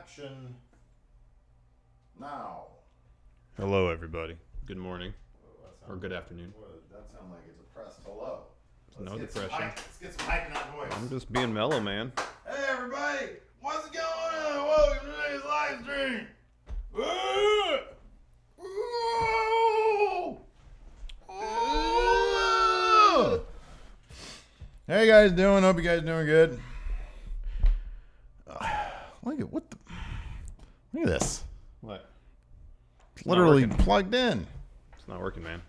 Action now. Hello, everybody. Good morning. Or good afternoon. That sounds like it's a pressed hello. No depression. Let's get some hype in that voice. I'm just being mellow, man. Hey, everybody. What's going on? Welcome to today's live stream. Woo! Woo! Woo! How you guys doing? Hope you guys doing good. Look at this. What? It's literally plugged in. It's not working, man.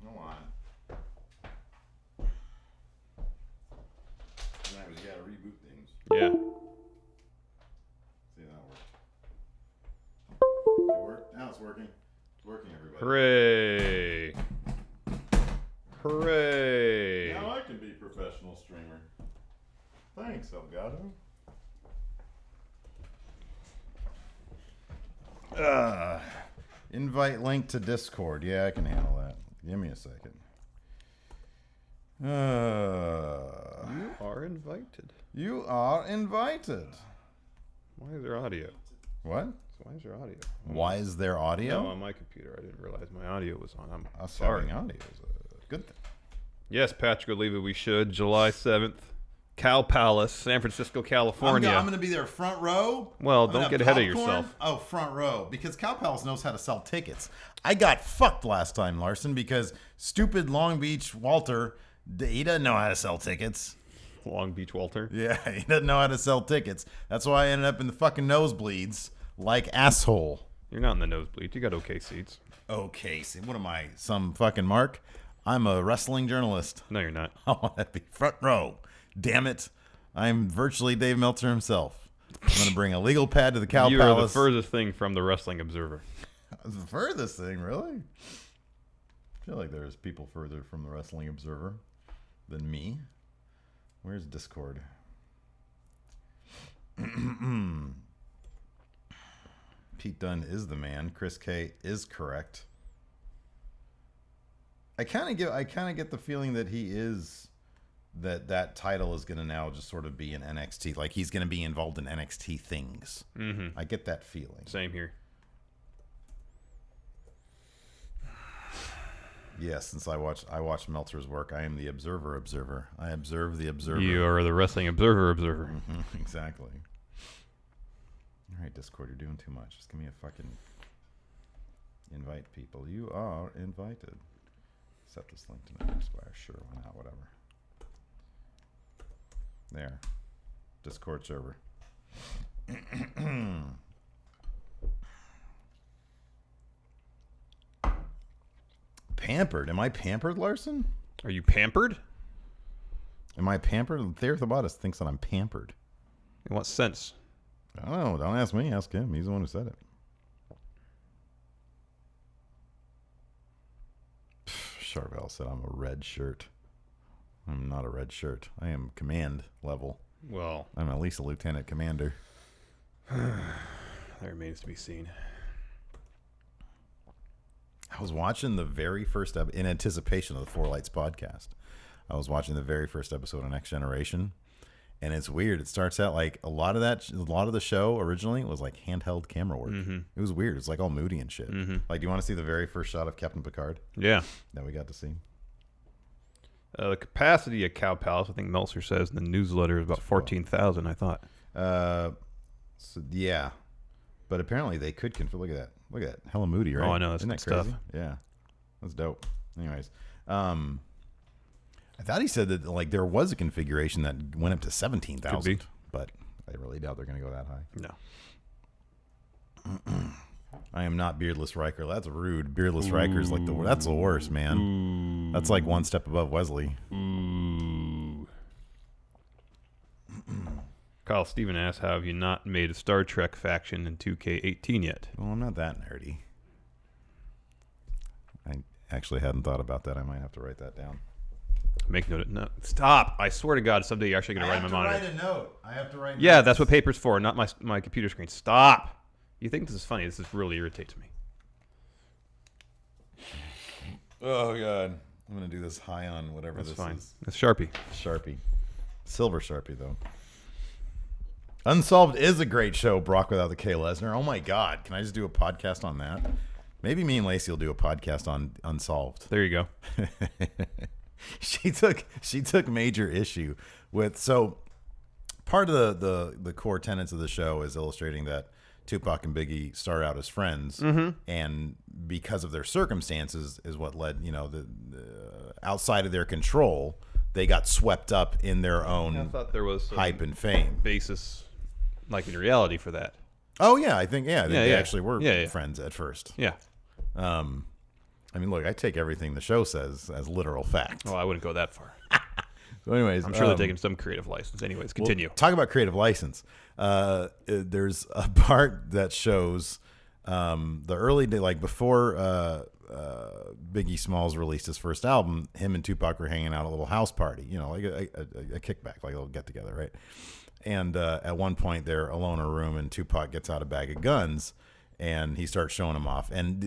Go on. Now we gotta reboot things. Yeah. See if that worked. Did it work? Now it's working. It's working, everybody. Hooray! Hooray! Now I can be a professional streamer. Thanks, Elgato. Invite link to Discord. Yeah, I can handle that. Give me a second. You are invited. You are invited. Why is there audio? What? Why is there audio? Why is there audio? No, on my computer. I didn't realize my audio was on. I'm Us sorry. having audio is a good thing. Yes, Patrick would leave it. We should. July 7th. Cow Palace, San Francisco, California. I'm going to be there front row. Well, I'm don't gonna get have ahead of popcorn. yourself. Oh, front row. Because Cow Palace knows how to sell tickets. I got fucked last time, Larson, because stupid Long Beach Walter, he doesn't know how to sell tickets. Long Beach Walter. Yeah, he doesn't know how to sell tickets. That's why I ended up in the fucking nosebleeds like asshole. You're not in the nosebleed. You got okay seats. Okay, see, what am I, some fucking mark? I'm a wrestling journalist. No, you're not. I want to be front row. Damn it. I'm virtually Dave Meltzer himself. I'm going to bring a legal pad to the Cow You Palace. are the furthest thing from the Wrestling Observer. The furthest thing, really? I feel like there's people further from the Wrestling Observer than me. Where's Discord? Pete Dunne is the man. Chris K is correct. I kind of get the feeling that he is that title is going to now just sort of be in NXT. Like he's going to be involved in NXT things. Mm-hmm. I get that feeling. Same here. Yes, since I watched Meltzer's work, I am the observer. I observe the observer. You are the Wrestling Observer. Mm-hmm, exactly. All right, Discord, you're doing too much. Just give me a fucking invite people. You are invited. Set this link to not expire. Sure, why not? Whatever. There. Discord server. Pampered. Am I pampered, Larson? Are you pampered? Am I pampered? Theothobodus thinks that I'm pampered. In what sense? I don't know. Don't ask me. Ask him. He's the one who said it. Charvel said I'm a red shirt. I'm not a red shirt. I am command level. Well, I'm at least a lieutenant commander. that remains to be seen. I was watching the very first in anticipation of the Four Lights podcast. I was watching the very first episode of Next Generation, and it's weird. It starts out like a lot of the show originally was like handheld camera work. Mm-hmm. It was weird. It's like all moody and shit. Mm-hmm. Like, do you want to see the very first shot of Captain Picard Yeah. that we got to see? The capacity of Cow Palace, I think Meltzer says in the newsletter, is about 14,000, I thought. So, yeah. But apparently they could configure. Look at that. Look at that. Hella moody, right? Oh, I know. That's Isn't that good crazy? stuff. Yeah. That's dope. Anyways. I thought he said that like there was a configuration that went up to 17,000. But I really doubt they're going to go that high. No. I am not Beardless Riker. That's rude. Beardless Riker's like that's the worst, man. Ooh. That's like one step above Wesley. Ooh. Kyle Steven asks, how have you not made a Star Trek faction in 2K18 yet? Well, I'm not that nerdy. I actually hadn't thought about that. I might have to write that down. Make note. No, stop! I swear to God, someday you're actually going to write in my monitor. I have to write a note. I have to write. Yeah, notes. that's what paper's for, not my computer screen. Stop! You think this is funny? This really irritates me. Oh God, I'm gonna do this high on whatever That's this fine. is. It's Sharpie. Sharpie, silver Sharpie though. Unsolved is a great show, Brock without the K. Lesnar. Oh my God. Can I just do a podcast on that? Maybe me and Lacey will do a podcast on Unsolved. There you go. She took major issue with, so part of the core tenets of the show is illustrating that Tupac and Biggie started out as friends, and because of their circumstances is what led, the outside of their control, they got swept up in their own I thought there was some hype and fame basis, like in reality, for that. Oh yeah, I think they actually were Yeah. friends at first. Yeah. I mean, look, I take everything the show says as literal fact. Well, I wouldn't go that far. So anyways, I'm sure they're taking some creative license. Anyways, continue. Well, talk about creative license. There's a part that shows the early day, like before Biggie Smalls released his first album, him and Tupac were hanging out at a little house party, like a kickback, like a little get together, right? And at one point they're alone in a room and Tupac gets out a bag of guns and he starts showing them off. And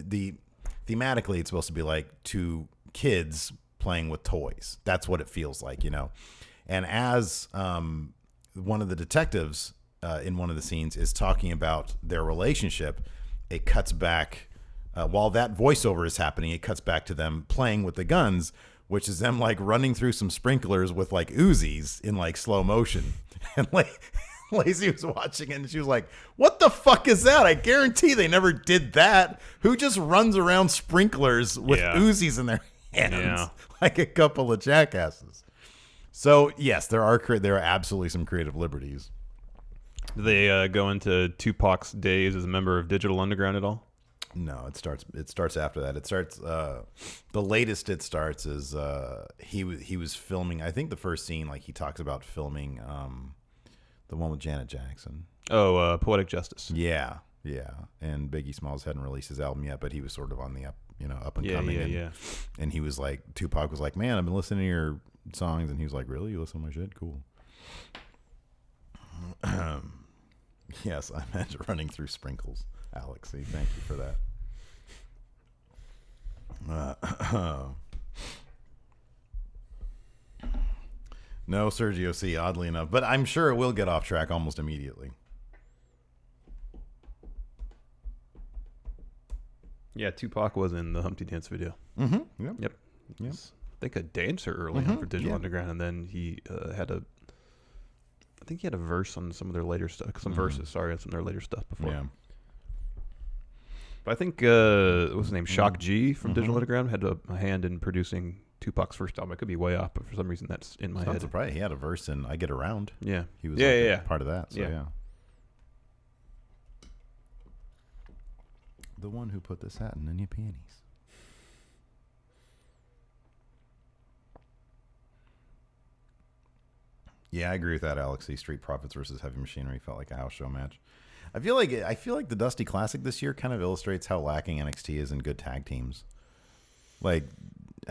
thematically it's supposed to be like two kids playing with toys. That's what it feels like, And as one of the detectives in one of the scenes is talking about their relationship, it cuts back while that voiceover is happening. It cuts back to them playing with the guns, which is them like running through some sprinklers with like Uzis in like slow motion. And Lacey was watching it and she was like, what the fuck is that? I guarantee they never did that. Who just runs around sprinklers with Uzis in their hands like a couple of jackasses? So yes, there are absolutely some creative liberties. Do they go into Tupac's days as a member of Digital Underground at all? No, it starts after that. It starts the latest it starts is he was filming, I think the first scene, like he talks about filming the one with Janet Jackson. Oh, Poetic Justice. Yeah. And Biggie Smalls hadn't released his album yet, but he was sort of on the up and coming. Yeah. And he was like, Tupac was like, man, I've been listening to your songs, and he was like, really? You listen to my shit? Cool. Yes, I meant running through sprinkles, Alex. Thank you for that. No Sergio C, oddly enough, but I'm sure it will get off track almost immediately. Yeah, Tupac was in the Humpty Dance video. Mm-hmm. Yep. I think a dancer early on for Digital Underground, and then he had a verse on some of their later stuff. Some verses, sorry, on some of their later stuff before. Yeah. But I think what's his name, Shock G from Digital Underground had a hand in producing Tupac's first album. I could be way off, but for some reason that's in my head. Not surprised. He had a verse in "I Get Around." Yeah, he was part of that. So yeah. The one who put the satin in your panties. Yeah, I agree with that, Alex. The Street Profits versus Heavy Machinery felt like a house show match. I feel like the Dusty Classic this year kind of illustrates how lacking NXT is in good tag teams. Like,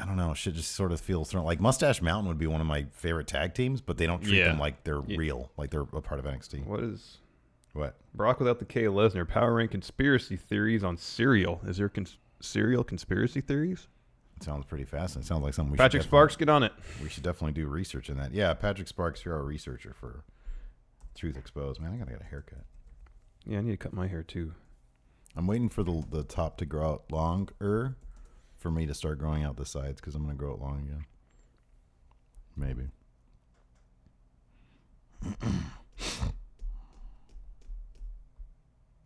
I don't know, shit just sort of feels thrown. Like Mustache Mountain would be one of my favorite tag teams, but they don't treat them like they're real, like they're a part of NXT. What? Brock without the K. Lesnar, Power Rank conspiracy theories on Serial. Is there Serial conspiracy theories? It sounds pretty fascinating. It sounds like something Patrick Sparks, get on it. We should definitely do research in that. Yeah, Patrick Sparks, you're our researcher for Truth Exposed. Man, I gotta get a haircut. Yeah, I need to cut my hair too. I'm waiting for the top to grow out longer for me to start growing out the sides because I'm going to grow it long again. Maybe.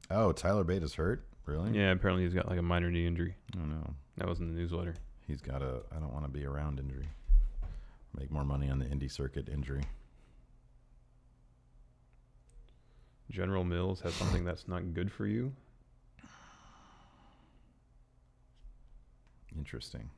Oh, Tyler Bate is hurt? Really? Yeah, apparently he's got like a minor knee injury. Oh, no. That was in the newsletter. He's got a I don't want to be around injury. Make more money on the indie circuit injury. General Mills has something that's not good for you. Interesting.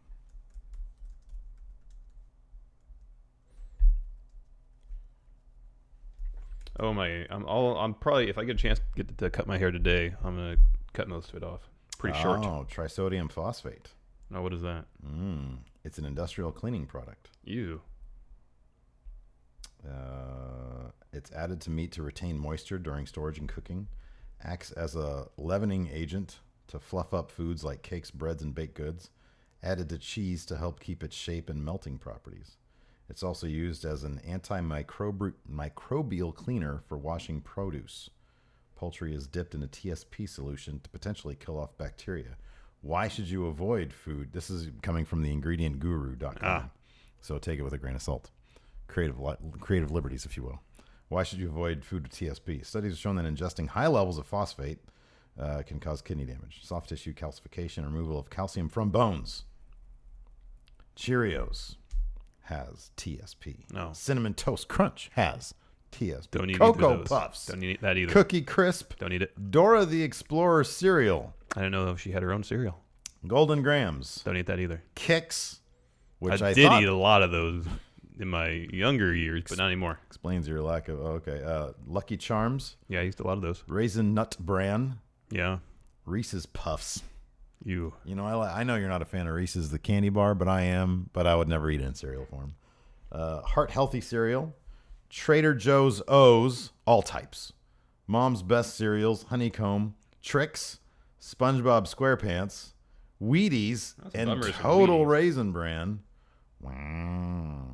Oh my! I'm probably, if I get a chance to get to cut my hair today, I'm gonna cut most of it off. Pretty short. Oh, trisodium phosphate. Oh, what is that? It's an industrial cleaning product. Ew. It's added to meat to retain moisture during storage and cooking. Acts as a leavening agent to fluff up foods like cakes, breads, and baked goods. Added to cheese to help keep its shape and melting properties. It's also used as an antimicrobial cleaner for washing produce. Poultry is dipped in a TSP solution to potentially kill off bacteria. Why should you avoid food? This is coming from the ingredientguru.com. So take it with a grain of salt. Creative liberties, if you will. Why should you avoid food with TSP? Studies have shown that ingesting high levels of phosphate can cause kidney damage, soft tissue calcification, removal of calcium from bones. Cheerios has TSP. No. Cinnamon Toast Crunch has TSP. Don't eat Cocoa either of those. Puffs. Don't eat that either. Cookie Crisp. Don't eat it. Dora the Explorer cereal. I didn't know if she had her own cereal. Golden Grams. Don't eat that either. Kix, which I did thought eat a lot of those in my younger years, but not anymore. explains your lack of. Lucky Charms. Yeah, I used a lot of those. Raisin Nut Bran. Yeah. Reese's Puffs. You. You know, I know you're not a fan of Reese's, the candy bar, but I am. But I would never eat it in cereal form. Heart Healthy cereal. Trader Joe's O's, all types. Mom's Best cereals, Honeycomb, Trix, SpongeBob SquarePants, Wheaties, and Total Raisin Bran. Wow.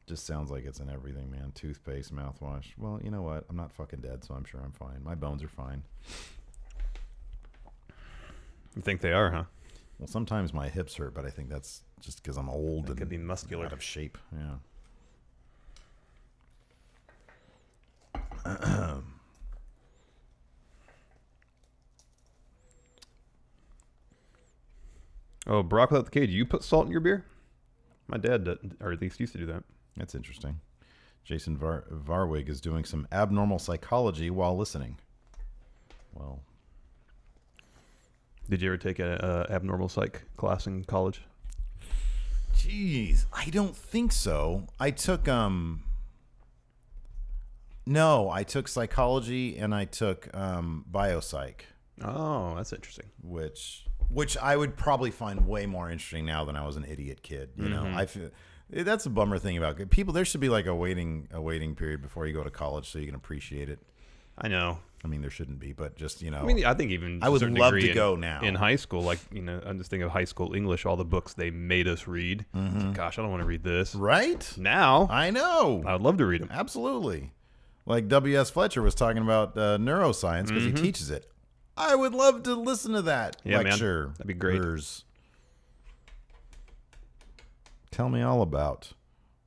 Just sounds like it's in everything, man. Toothpaste, mouthwash. Well, you know what? I'm not fucking dead, so I'm sure I'm fine. My bones are fine. You think they are, huh? Well, sometimes my hips hurt, but I think that's just because I'm old and could be muscular. out of shape. Yeah. Oh, Brock without the cage. You put salt in your beer? My dad did, or at least used to do that. That's interesting. Jason Varwig is doing some abnormal psychology while listening. Well, Did you ever take a abnormal psych class in college? jeez, I don't think so. I took no, I took psychology and I took biopsych, Oh, that's interesting. which I would probably find way more interesting now than I was an idiot kid. You know, I feel that's a bummer thing about people. There should be like a waiting period before you go to college so you can appreciate it. I know. I mean, there shouldn't be, but just, you know. I mean, I think even I would to a certain love degree to go now. in high school. Like, you know, I'm just thinking of high school English, all the books they made us read. It's like, gosh, I don't want to read this. Right? Now, I know. I would love to read them. Absolutely. Like W.S. Fletcher was talking about neuroscience because he teaches it. I would love to listen to that lecture. Man. That'd be great. Tell me all about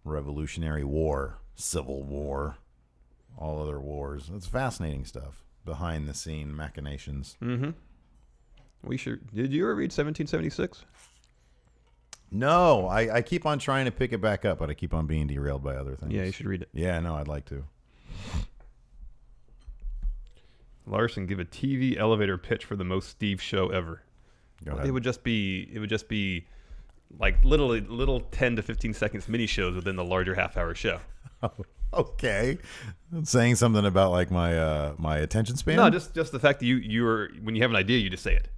Revolutionary War, Civil War, all other wars. It's fascinating stuff. Behind the scene machinations. Mm-hmm. Did you ever read 1776? No, I keep on trying to pick it back up, but I keep on being derailed by other things. Yeah, you should read it. Yeah, no, I'd like to. Larson, give a TV elevator pitch for the most Steve show ever. Go ahead. It would just be like little 10 to 15 seconds mini shows within the larger half-hour show. Okay, saying something about like my attention span. No, just the fact that you're when you have an idea, you just say it.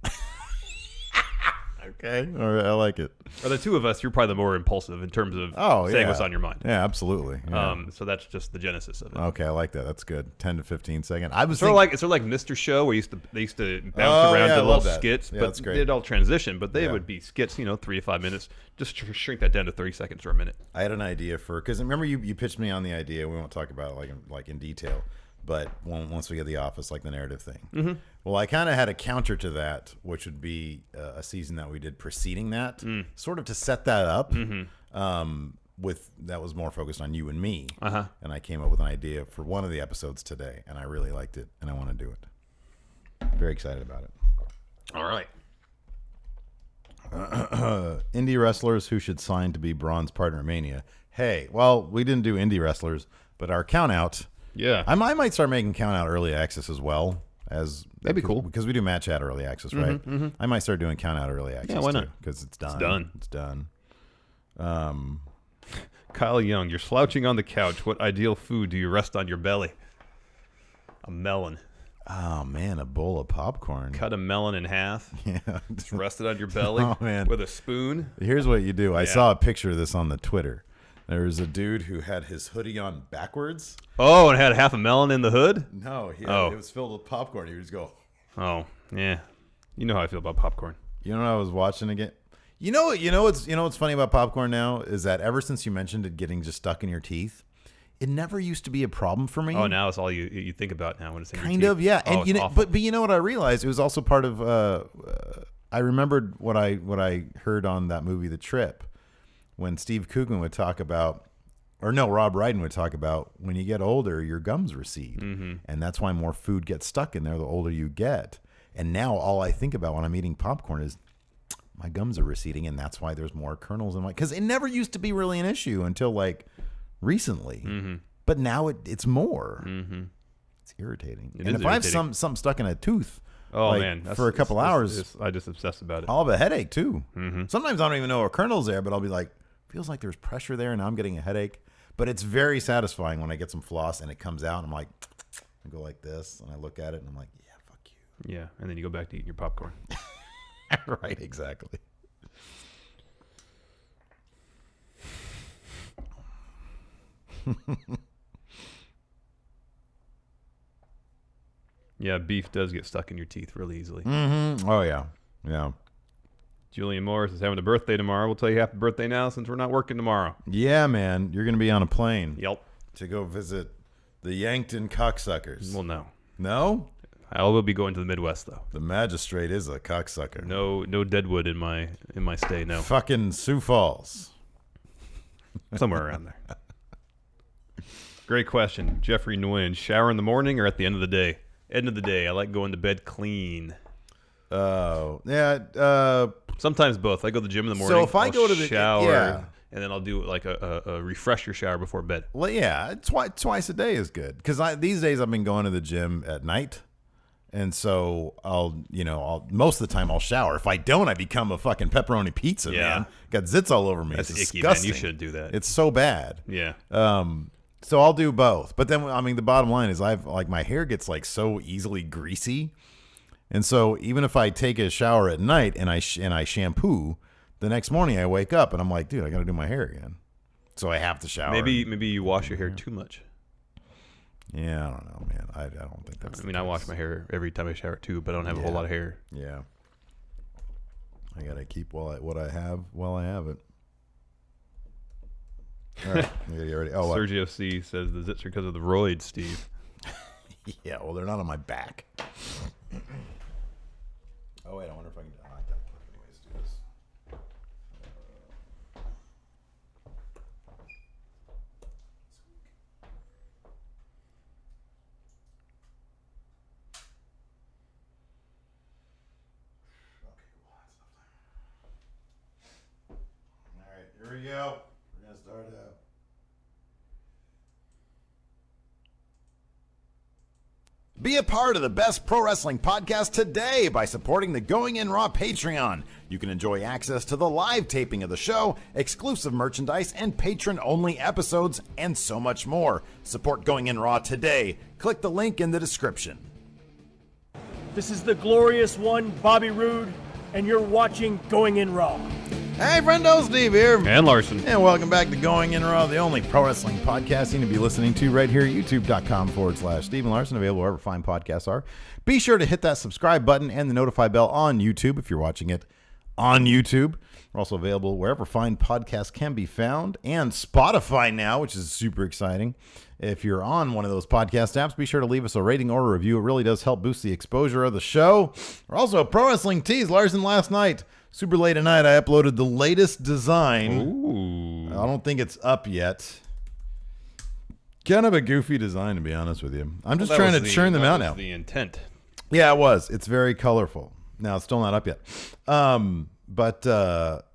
Okay, all right, I like it. Or the two of us, you're probably the more impulsive in terms of saying what's on your mind. Yeah, absolutely. Yeah. So that's just the genesis of it. Okay, I like that. That's good. 10 to 15 seconds. I was It's sort of like Mr. Show, where they used to bounce around to little skits, Yeah, but that's great. they'd all transition. But they would be skits, 3 to 5 minutes. Just shrink that down to 30 seconds or a minute. I had an idea because remember you pitched me on the idea. We won't talk about it like in detail, but once we get the office, like the narrative thing. Mm-hmm. Well, I kind of had a counter to that, which would be a season that we did preceding that, sort of to set that up. With that was more focused on you and me, and I came up with an idea for one of the episodes today, and I really liked it, and I want to do it. Very excited about it. All right. Indie wrestlers who should sign to be Braun's partner at Mania. Hey, well, we didn't do indie wrestlers, but our count out. Yeah. I might start making count out early access as well. That'd be cool. Because we do match at early access, right? I might start doing count out early access. Yeah, why not? Because it's done. It's done. It's done. Kyle Young, you're slouching on the couch. What ideal food do you rest on your belly? A melon. Oh, man, a bowl of popcorn. Cut a melon in half. Yeah. Just rest it on your belly with a spoon. Here's what you do. I saw a picture of this on the Twitter. There was a dude who had his hoodie on backwards. Oh, and had half a melon in the hood? No, it was filled with popcorn. He would just go. Oh, yeah. You know how I feel about popcorn. You know what I was watching again? What's funny about popcorn now is that ever since you mentioned it getting just stuck in your teeth, it never used to be a problem for me. Oh, now it's all you think about now when it's in kind your of, teeth. yeah. Oh, And it's awful. but you know what I realized? It was also part of. I remembered what I heard on that movie, The Trip, when Steve Coogan would talk about, or no, Rob Brydon would talk about when you get older, your gums recede, and that's why more food gets stuck in there the older you get. And now all I think about when I'm eating popcorn is my gums are receding, and that's why there's more kernels in my. Because it never used to be really an issue until like recently, but now it's more. It's irritating. It and is if I have irritating. something stuck in a tooth, Oh like, man, for a couple hours, I just obsess about it. I'll have a headache too. Sometimes I don't even know a kernel's there, but I'll be like, feels like there's pressure there, and now I'm getting a headache. But it's very satisfying when I get some floss and it comes out, and I'm like, I go like this, and I look at it, and I'm like, yeah, fuck you. Yeah, and then you go back to eating your popcorn. Right, exactly. Yeah, beef does get stuck in your teeth really easily. Oh yeah, yeah, Julian Morris is having a birthday tomorrow. We'll tell you happy birthday now since we're not working tomorrow. yeah, man. You're gonna be on a plane Yep. to go visit the Yankton cocksuckers. Well, no. No, I will be going to the Midwest though. the magistrate is a cocksucker. No Deadwood in my stay. No, Fucking Sioux Falls. somewhere around there. Great question, Jeffrey Nguyen. Shower in the morning or at the end of the day? End of the day. I like going to bed clean. Oh, yeah. Sometimes both. I go to the gym in the morning. So if I I'll go to the shower, yeah. and then I'll do like a refresher shower before bed. Well, yeah, twice a day is good because these days I've been going to the gym at night, and so I'll most of the time I'll shower. If I don't, I become a fucking pepperoni pizza. Yeah. Man, got zits all over me. That's it's icky, man. disgusting. You shouldn't do that. It's so bad. Yeah. So I'll do both. But then the bottom line is I've like my hair gets like so easily greasy, and so even if I take a shower at night and I shampoo, the next morning I wake up and I'm like, dude, I got to do my hair again. So I have to shower. Maybe you wash your hair too much. Yeah, I don't know, man. I don't think that's. I mean, I wash my hair every time I shower too, but I don't have a whole lot of hair. Yeah. I gotta keep what I have while I have it. All right, we gotta get ready. Oh, what? Sergio C says the zits are because of the roids, Steve. Yeah, well, they're not on my back. Oh wait, I wonder if I can. I gotta anyways do this. All right, here we go. We're gonna start out. Be a part of the best pro wrestling podcast today by supporting the Going In Raw Patreon. You can enjoy access to the live taping of the show, exclusive merchandise, and patron-only episodes, and so much more. Support Going In Raw today. Click the link in the description. This is the glorious one, Bobby Roode, and you're watching Going In Raw. Hey, friendo, Steve here. And Larson. And welcome back to Going In Raw, the only pro wrestling podcasting to be listening to right here at youtube.com/Steven Larson, available wherever fine podcasts are. Be sure to hit that subscribe button and the notify bell on YouTube if you're watching it on YouTube. We're also available wherever fine podcasts can be found, and Spotify now, which is super exciting. If you're on one of those podcast apps, be sure to leave us a rating or a review. It really does help boost the exposure of the show. We're also Pro Wrestling Tees. Larson, last night, super late at night, I uploaded the latest design. Ooh. I don't think it's up yet. Kind of a goofy design, to be honest with you. I'm just trying to churn them out now. The intent. Yeah, it was. It's very colorful. Now, it's still not up yet.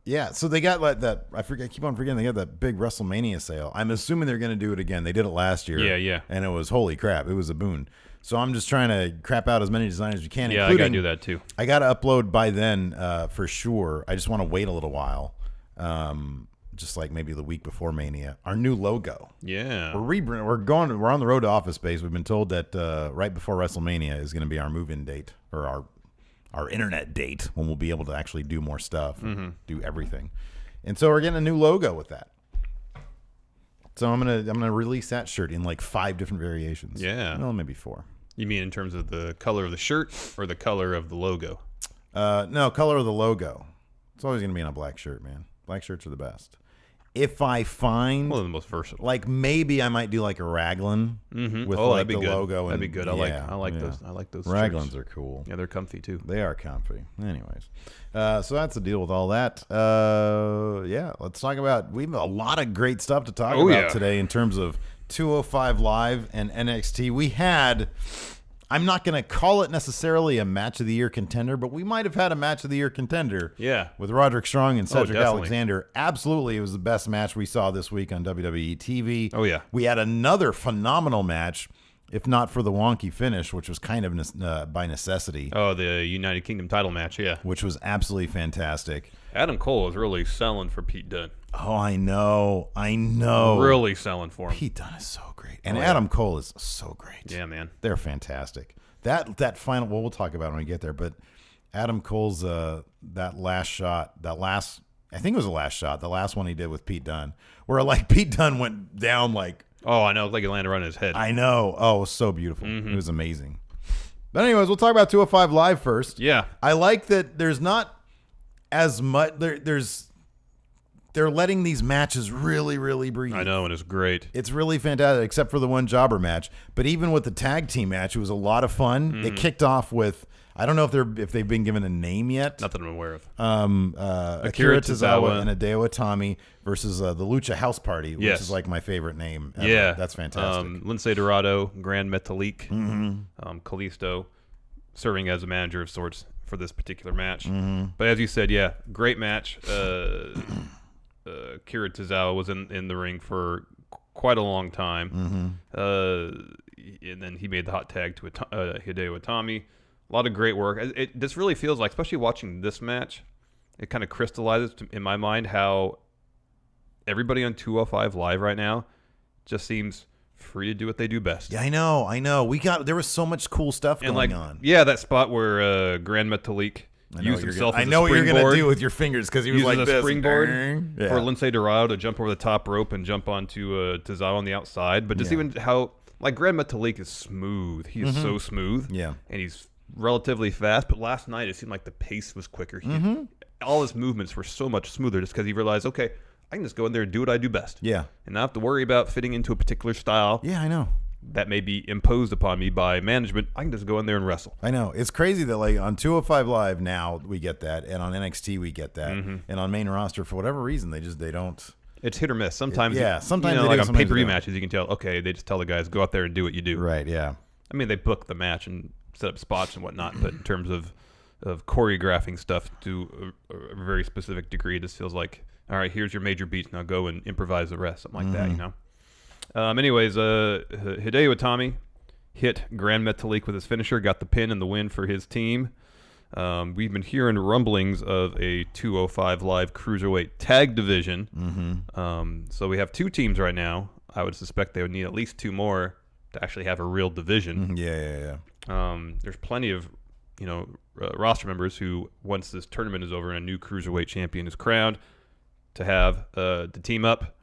Yeah, so they got like that. I keep on forgetting they got that big WrestleMania sale. I'm assuming they're going to do it again. They did it last year. Yeah. And it was holy crap. It was a boon. So I'm just trying to crap out as many designs as we can. Yeah, I got to do that too. I got to upload by then for sure. I just want to wait a little while. Just like maybe the week before Mania. Our new logo. Yeah. We're on the road to Office Space. We've been told that right before WrestleMania is going to be our move-in date, or our internet date, when we'll be able to actually do more stuff, do everything. And so we're getting a new logo with that. So I'm gonna release that shirt in like 5 different variations. Yeah. Well, maybe 4. You mean in terms of the color of the shirt or the color of the logo? No, color of the logo. It's always going to be in a black shirt, man. Black shirts are the best. If I find One of the most versatile. like maybe I might do like a raglan with that'd be the good. logo. That'd And, be good. I like those. I like those. Raglans shirts. are cool. Yeah, they're comfy too. They are comfy. Anyways, so that's the deal with all that. Yeah, let's talk about. We have a lot of great stuff to talk about today in terms of 205 Live and NXT. We had. I'm not going to call it necessarily a match of the year contender, but we might have had a match of the year contender. Yeah. With Roderick Strong and Cedric definitely. Alexander. Absolutely, it was the best match we saw this week on WWE TV. Oh, yeah. We had another phenomenal match, if not for the wonky finish, which was kind of by necessity. Oh, the United Kingdom title match, yeah. Which was absolutely fantastic. Adam Cole was really selling for Pete Dunne. Oh, I know. Really selling for him. Pete Dunne is so great. And Adam Cole is so great. Yeah, man. They're fantastic. That final, well, we'll talk about it when we get there, but Adam Cole's that last shot, I think it was the last shot, the last one he did with Pete Dunne, where like Pete Dunne went down like. Oh, I know. Like it landed right on his head. I know. Oh, it was so beautiful. It was amazing. But anyways, we'll talk about 205 Live first. Yeah. I like that there's not as much, they're letting these matches really, really breathe. I know, and it's great. It's really fantastic, except for the one jobber match. But even with the tag team match, it was a lot of fun. It kicked off with, I don't know if they've been given a name yet. Not that I'm aware of. Akira Tozawa and Hideo Itami versus the Lucha House Party, which is like my favorite name ever. Yeah. That's fantastic. Lince Dorado, Grand Metalik, Kalisto, serving as a manager of sorts for this particular match. But as you said, yeah, great match. Akira Tozawa was in the ring for quite a long time. And then he made the hot tag to Hideo Itami. A lot of great work. This really feels like, especially watching this match, it kind of crystallizes in my mind how everybody on 205 Live right now just seems free to do what they do best. Yeah, I know. There was so much cool stuff going on. Yeah, that spot where Grand Metalik used himself as a springboard. I know what you're going to do with your fingers because he was like a this. springboard Yeah. for Lince Dorado to jump over the top rope and jump onto Tozawa on the outside. But just even how, like, Grand Metalik is smooth. He is so smooth. Yeah. And he's relatively fast. But last night it seemed like the pace was quicker. All his movements were so much smoother just because he realized, okay, I can just go in there and do what I do best. Yeah. And not have to worry about fitting into a particular style. Yeah, I know. That may be imposed upon me by management. I can just go in there and wrestle. I know. It's crazy that like on 205 Live now we get that, and on NXT we get that, and on main roster for whatever reason they don't. It's hit or miss. Sometimes, sometimes you know, they like do, on sometimes they pay-per-view don't. matches, you can tell. Okay, they just tell the guys go out there and do what you do. Right. Yeah. I mean, they book the match and set up spots and whatnot, but in terms of choreographing stuff to a very specific degree, this feels like, all right, here's your major beats. Now go and improvise the rest, something like that. You know. Anyways, Hideo Itami hit Grand Metalik with his finisher, got the pin and the win for his team. We've been hearing rumblings of a 205 Live Cruiserweight tag division. So we have two teams right now. I would suspect they would need at least two more to actually have a real division. Yeah. There's plenty of, roster members who, once this tournament is over and a new Cruiserweight champion is crowned, to have to team up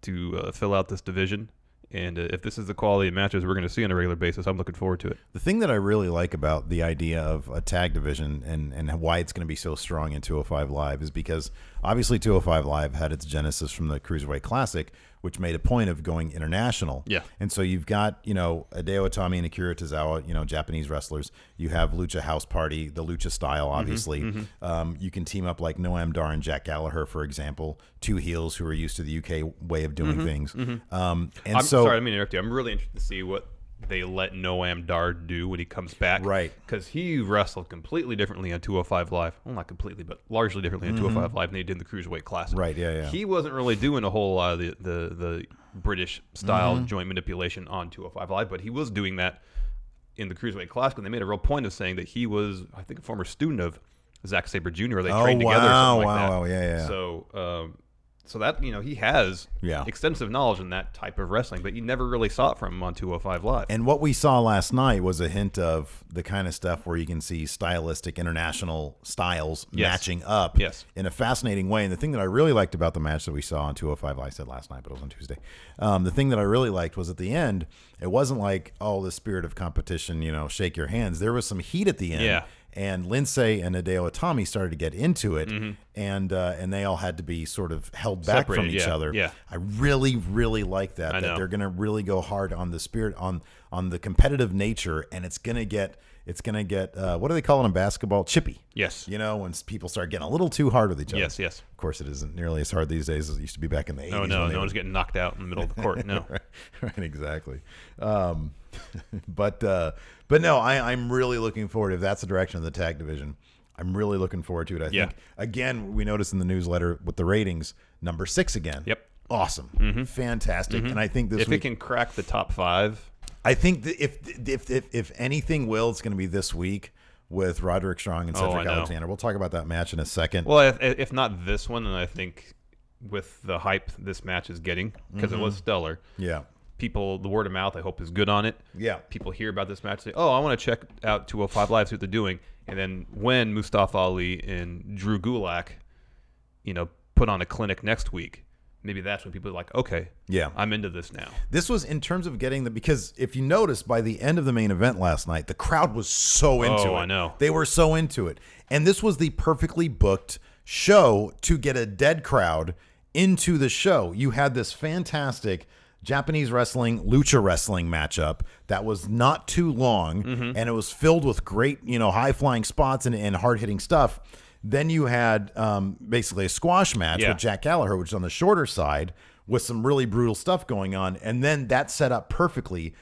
to fill out this division. And if this is the quality of matches we're going to see on a regular basis, I'm looking forward to it. The thing that I really like about the idea of a tag division and why it's going to be so strong in 205 Live is because obviously 205 Live had its genesis from the Cruiserweight Classic, which made a point of going international. Yeah. And so you've got, Hideo Itami and Akira Tozawa, Japanese wrestlers. You have Lucha House Party, the Lucha style, obviously. You can team up like Noam Dar and Jack Gallagher, for example, two heels who are used to the UK way of doing things. I'm sorry, I didn't mean to interrupt you. I'm really interested to see what they let Noam Dar do when he comes back. Right. Because he wrestled completely differently on 205 Live. Well, not completely, but largely differently on 205 Live than he did in the Cruiserweight Classic. Right, yeah. He wasn't really doing a whole lot of the British style joint manipulation on 205 Live, but he was doing that in the Cruiserweight Classic, and they made a real point of saying that he was, I think, a former student of Zack Sabre Jr. They trained together or something like that. Wow, yeah. So that, he has Yeah. extensive knowledge in that type of wrestling, but you never really saw it from him on 205 Live. And what we saw last night was a hint of the kind of stuff where you can see stylistic international styles matching up in a fascinating way. And the thing that I really liked about the match that we saw on 205 Live, I said last night, but it was on Tuesday. The thing that I really liked was at the end, it wasn't like, the spirit of competition, shake your hands. There was some heat at the end. Yeah. and Lindsay and Hideo Itami started to get into it, and they all had to be sort of held back from each other. Yeah. I really, really like that. I know. They're going to really go hard on the spirit, on the competitive nature, and it's going to get what do they call it in basketball? Chippy. Yes. You know, when people start getting a little too hard with each other. Yes, yes. Of course, it isn't nearly as hard these days as it used to be back in the 80s. Oh, no one's getting knocked out in the middle of the court. No. right, exactly. But no, I'm really looking forward. If that's the direction of the tag division, I'm really looking forward to it. I think, again, we noticed in the newsletter with the ratings, number 6 again. Yep. Awesome. Fantastic. And I think if it can crack the top 5. I think that if anything will, it's going to be this week with Roderick Strong and Cedric Alexander. We'll talk about that match in a second. Well, if not this one, then I think with the hype this match is getting, because it was stellar. Yeah. People, the word of mouth, I hope, is good on it. Yeah. People hear about this match, say, "Oh, I want to check out 205 Live, see what they're doing." And then when Mustafa Ali and Drew Gulak, put on a clinic next week, maybe that's when people are like, "Okay, yeah, I'm into this now." This was in terms of getting because if you notice, by the end of the main event last night, the crowd was so into it. Oh, I know. They were so into it. And this was the perfectly booked show to get a dead crowd into the show. You had this fantastic Japanese wrestling, lucha wrestling matchup that was not too long, and it was filled with great, high-flying spots and hard-hitting stuff. Then you had basically a squash match with Jack Gallagher, which is on the shorter side, with some really brutal stuff going on. And then that set up perfectly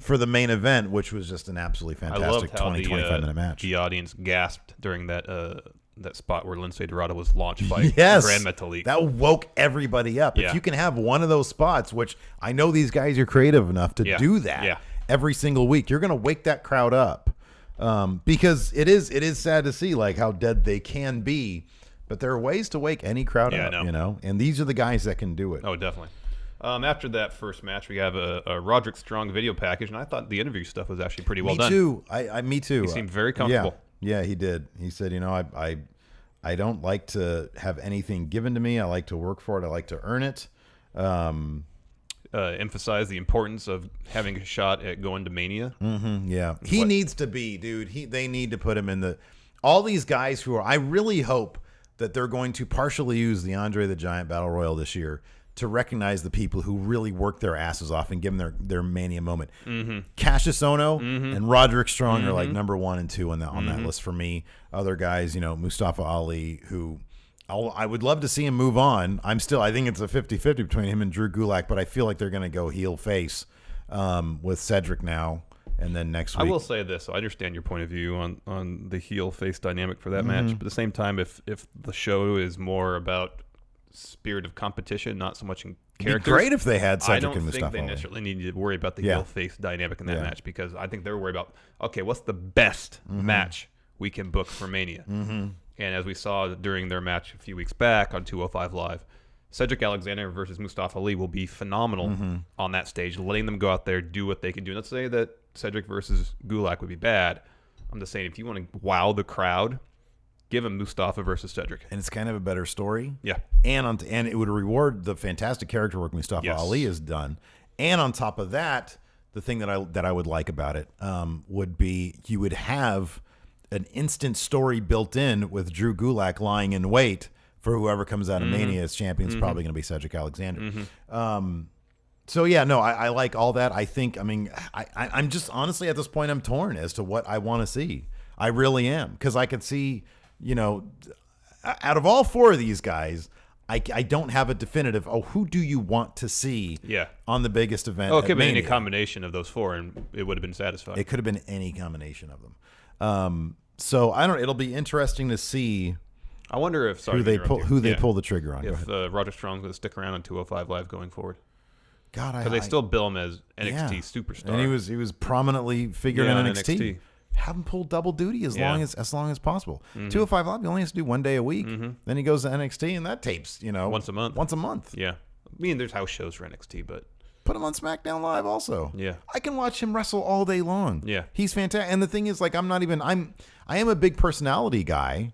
for the main event, which was just an absolutely fantastic 20-25-minute match. The audience gasped during that spot where Lindsay Dorado was launched by Grand Metalik. That woke everybody up. Yeah. If you can have one of those spots, which I know these guys are creative enough to do that every single week, you're going to wake that crowd up. Because it is sad to see like how dead they can be, but there are ways to wake any crowd up, and these are the guys that can do it. Oh, definitely. After that first match, we have a Roderick Strong video package, and I thought the interview stuff was actually pretty well done. Me too. He seemed very comfortable. Yeah, he did. He said, I don't like to have anything given to me. I like to work for it. I like to earn it. Emphasize the importance of having a shot at going to Mania. Yeah, he needs to be, dude. They need to put him in all these guys who are. I really hope that they're going to partially use the Andre the Giant Battle Royal this year to recognize the people who really work their asses off and give them their Mania moment. Cassius Ohno and Roderick Strong are like number 1 and 2 on that list for me. Other guys, Mustafa Ali, who I would love to see him move on. I think it's a 50-50 between him and Drew Gulak, but I feel like they're going to go heel face with Cedric now. And then next week, I will say this: I understand your point of view on the heel face dynamic for that match, but at the same time, if the show is more about spirit of competition, not so much in characters, it'd be great if they had Cedric and Mustafa. I don't think they necessarily need to worry about the heel face dynamic in that match, because I think they're worried about, okay, what's the best match we can book for Mania? And as we saw during their match a few weeks back on 205 Live, Cedric Alexander versus Mustafa Ali will be phenomenal on that stage, letting them go out there, do what they can do. Let's say that Cedric versus Gulak would be bad. I'm just saying, if you want to wow the crowd, give him Mustafa versus Cedric. And it's kind of a better story. Yeah. And it would reward the fantastic character work Mustafa Ali has done. And on top of that, the thing that I would like about it would be you would have an instant story built in with Drew Gulak lying in wait for whoever comes out of Mania as champion. Is probably going to be Cedric Alexander. So yeah, no, I like all that. I'm just honestly at this point I'm torn as to what I want to see. I really am, because I could see, out of all 4 of these guys, I don't have a definitive. Who do you want to see? On the biggest event? It could be any combination of those 4, and it would have been satisfying. It could have been any combination of them. So I don't. It'll be interesting to see. I wonder if who they pull the trigger on. If Roger Strong's going to stick around on 205 Live going forward. God, because they still bill him as NXT superstar, and he was prominently figured in NXT. Have him pull double duty as long as possible. 205 Live, he only has to do 1 day a week. Then he goes to NXT, and that tapes once a month. Yeah, I mean there's house shows for NXT, but put him on SmackDown Live also. Yeah, I can watch him wrestle all day long. Yeah, he's fantastic. And the thing is, like, I am a big personality guy,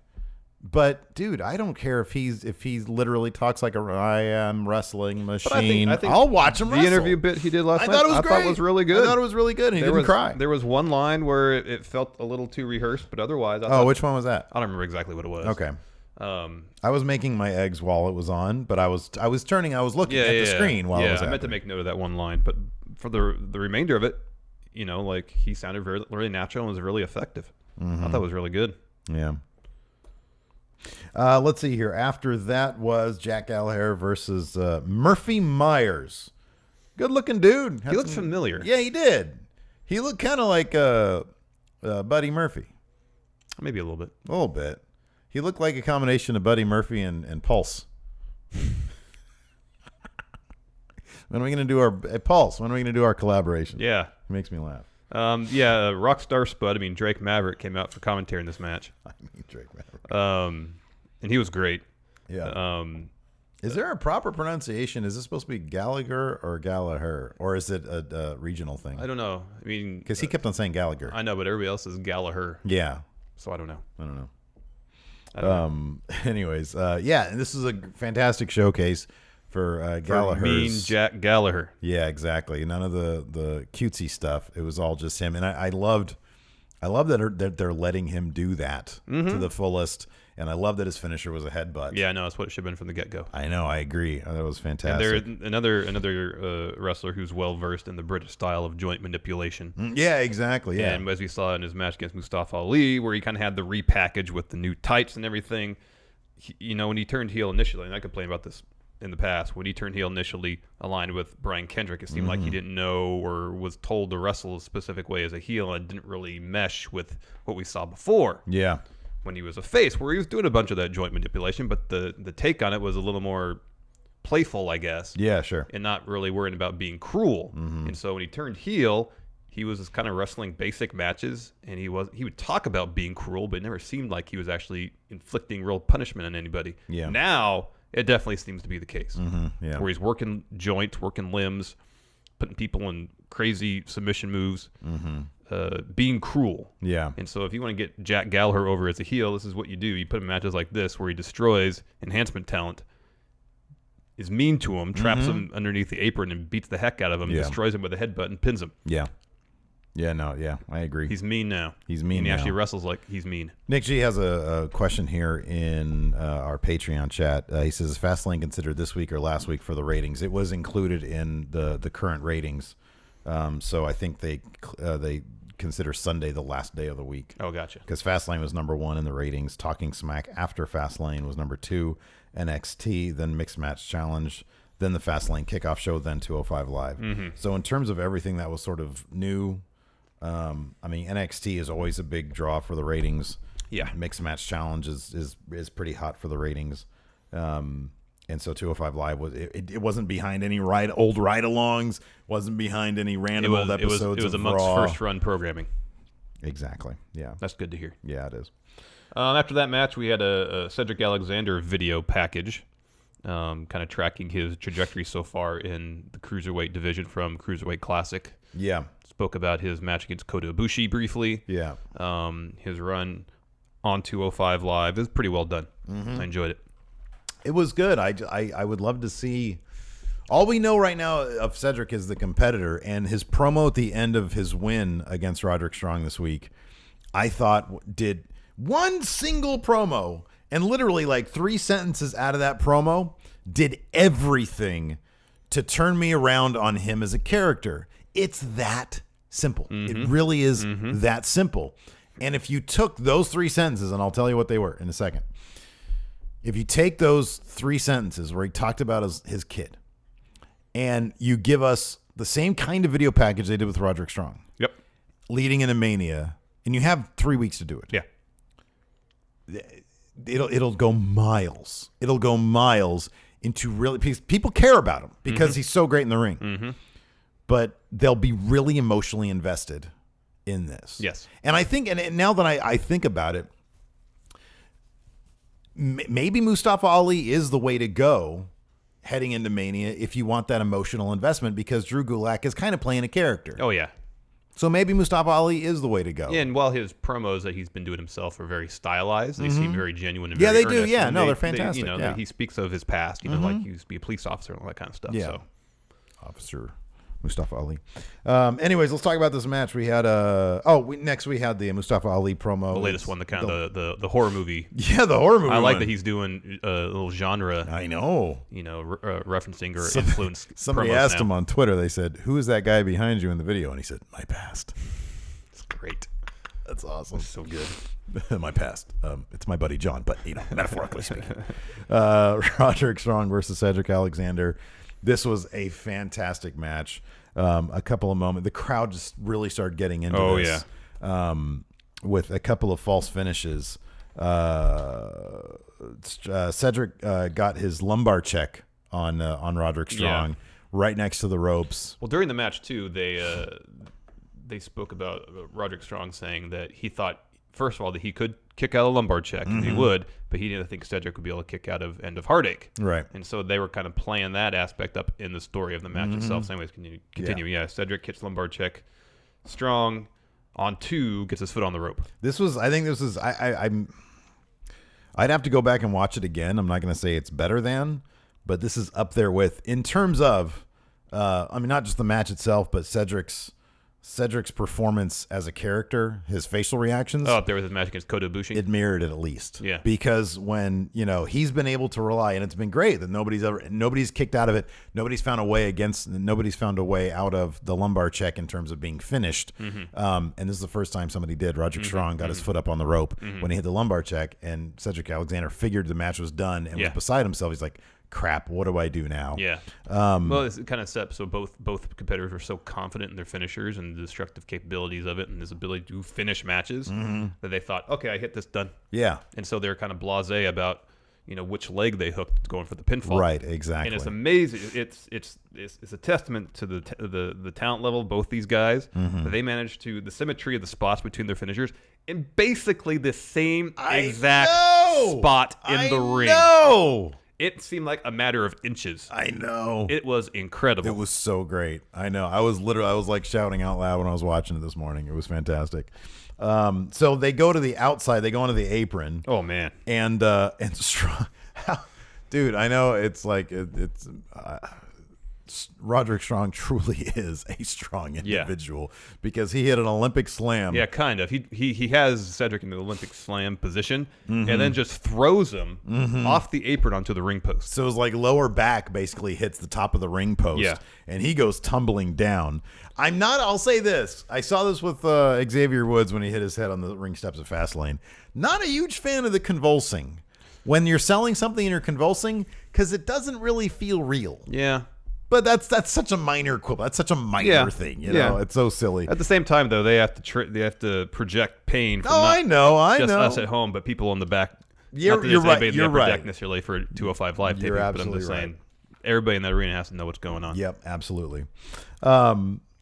But dude, I don't care if he literally talks like I am wrestling machine. I think I'll watch him. The interview bit he did last night, I thought it was really good. I thought it was really good. And he didn't cry. There was one line where it felt a little too rehearsed, but otherwise, which one was that? I don't remember exactly what it was. Okay. I was making my eggs while it was on, but I was looking at the screen while it was I meant to make note of that one line, but for the remainder of it, like he sounded really natural and was really effective. I thought it was really good. Yeah. Let's see here. After that was Jack Gallagher versus Murphy Myers. Good looking dude. He looked familiar. Yeah, he did. He looked kind of like Buddy Murphy. Maybe a little bit. A little bit. He looked like a combination of Buddy Murphy and Pulse. When are we going to do our Pulse? When are we going to do our collaboration? Yeah. It makes me laugh. Rockstar Spud. Drake Maverick came out for commentary in this match. Drake Maverick. And he was great. Yeah. Is there a proper pronunciation? Is this supposed to be Gallagher or Gallagher, or is it a regional thing? I don't know. Because he kept on saying Gallagher. I know, but everybody else is Gallagher. Yeah. So I don't know. Anyways, and this is a fantastic showcase for Gallagher's. Mean Jack Gallagher. Yeah, exactly. None of the cutesy stuff. It was all just him, and I loved that they're letting him do that to the fullest, and I love that his finisher was a headbutt. Yeah, no, that's what it should have been from the get-go. I know, I agree. That was fantastic. And there's another wrestler who's well versed in the British style of joint manipulation. Yeah, exactly. Yeah, and as we saw in his match against Mustafa Ali, where he kind of had the repackage with the new tights and everything. When he turned heel initially, and I complained about this in the past, when he turned heel initially aligned with Brian Kendrick, it seemed like he didn't know or was told to wrestle a specific way as a heel, and didn't really mesh with what we saw before. Yeah. When he was a face, where he was doing a bunch of that joint manipulation, but the take on it was a little more playful, I guess. Yeah, sure. And not really worrying about being cruel. And so when he turned heel, he was just kind of wrestling basic matches, and he would talk about being cruel, but it never seemed like he was actually inflicting real punishment on anybody. Yeah. Now it definitely seems to be the case. Yeah. Where he's working joints, working limbs, putting people in crazy submission moves, being cruel. Yeah. And so if you want to get Jack Gallagher over as a heel, this is what you do. You put him in matches like this where he destroys enhancement talent, is mean to him, traps him underneath the apron and beats the heck out of him, destroys him with a headbutt and pins him. Yeah. Yeah, no, yeah, I agree. He's mean now. He's mean and he now. actually wrestles like he's mean. Nick G has a question here in our Patreon chat. He says, is Fastlane considered this week or last week for the ratings? It was included in the current ratings. So I think they consider Sunday the last day of the week. Oh, gotcha. Because Fastlane was number 1 in the ratings. Talking Smack after Fastlane was number 2. NXT, then Mixed Match Challenge, then the Fastlane Kickoff Show, then 205 Live. So in terms of everything that was sort of new, NXT is always a big draw for the ratings. Yeah. Mixed Match Challenge is pretty hot for the ratings. And so 205 Live it wasn't behind any old ride-alongs, wasn't behind any random old episodes. It was of amongst Raw. first-run programming. Exactly. Yeah. That's good to hear. Yeah, it is. After that match, we had a Cedric Alexander video package, kind of tracking his trajectory so far in the Cruiserweight division from Cruiserweight Classic. Yeah. Spoke about his match against Kota Ibushi briefly. Yeah. His run on 205 Live. It was pretty well done. I enjoyed it. It was good. I would love to see. All we know right now of Cedric is the competitor, and his promo at the end of his win against Roderick Strong this week, I thought did one single promo, and literally like 3 sentences out of that promo did everything to turn me around on him as a character. It's that simple. It really is that simple. And if you took those 3 sentences, and I'll tell you what they were in a second. If you take those 3 sentences where he talked about his kid, and you give us the same kind of video package they did with Roderick Strong, Yep. leading into Mania, and you have 3 weeks to do it. Yeah. It'll go miles. It'll go miles into really, because people care about him because he's so great in the ring. But they'll be really emotionally invested in this. Yes. And I think, and now that I think about it, maybe Mustafa Ali is the way to go heading into Mania if you want that emotional investment, because Drew Gulak is kind of playing a character. Oh, yeah. So maybe Mustafa Ali is the way to go. Yeah, and while his promos that he's been doing himself are very stylized, they seem very genuine and Yeah, very they do. earnest, Yeah, and no, they're fantastic. He speaks of his past, like he used to be a police officer and all that kind of stuff. Yeah. So. Officer Mustafa Ali. Anyways, let's talk about this match. We had next we had the Mustafa Ali promo. The latest one, the kind of the horror movie. Yeah, the horror movie. I like one. that he's doing a little genre. I know. Referencing or influence. Somebody asked him on Twitter. They said, "Who is that guy behind you in the video?" And he said, "My past." It's great. That's awesome. It's so good. My past. It's my buddy John, but metaphorically speaking. Roderick Strong versus Cedric Alexander. This was a fantastic match. A couple of moments. The crowd just really started getting into this. Yeah. With a couple of false finishes. Cedric got his lumbar check on Roderick Strong right next to the ropes. Well, during the match, too, they spoke about Roderick Strong saying that he thought, first of all, that he could kick out a lumbar check, and he would, but he didn't think Cedric would be able to kick out of End of Heartache. Right. And so they were kind of playing that aspect up in the story of the match itself. So anyways, continue. Yeah, Cedric hits lumbar check. Strong on 2 gets his foot on the rope. I'd have to go back and watch it again. I'm not going to say it's better than, but this is up there with, in terms of, not just the match itself, but Cedric's performance as a character, his facial reactions. Oh, up there with his match against Kota Ibushi. It mirrored it at least. Yeah. Because when, he's been able to rely, and it's been great that nobody's kicked out of it. Nobody's found a way out of the lumbar check in terms of being finished. And this is the first time somebody did. Roderick Strong got his foot up on the rope when he hit the lumbar check, and Cedric Alexander figured the match was done and was beside himself. He's like, crap, what do I do now? Yeah. Well, it's kind of set so both competitors were so confident in their finishers and the destructive capabilities of it and his ability to finish matches that they thought, okay, I hit this, done. Yeah. And so they're kind of blasé about which leg they hooked going for the pinfall. Right, exactly. And it's amazing. It's a testament to the talent level of both these guys that they managed to the symmetry of the spots between their finishers in basically the same exact spot in the ring. No. It seemed like a matter of inches. I know. It was incredible. It was so great. I know. I was like shouting out loud when I was watching it this morning. It was fantastic. So they go to the outside. They go onto the apron. Oh man. And Strong, dude. I know it's like it's. Roderick Strong truly is a strong individual because he hit an Olympic slam. Yeah, kind of. He has Cedric in the Olympic slam position and then just throws him off the apron onto the ring post. So his lower back basically hits the top of the ring post and he goes tumbling down. I'll say this. I saw this with Xavier Woods when he hit his head on the ring steps of Fastlane. Not a huge fan of the convulsing. When you're selling something and you're convulsing, because it doesn't really feel real. Yeah. But that's such a minor equivalent. That's such a minor thing, you know. It's so silly. At the same time, though, they have to project pain. From I know. Us at home, but people on the back. You're right. You're right. Necessarily for 205 Live taping, but I'm just saying, everybody in that arena has to know what's going on. Yep, absolutely.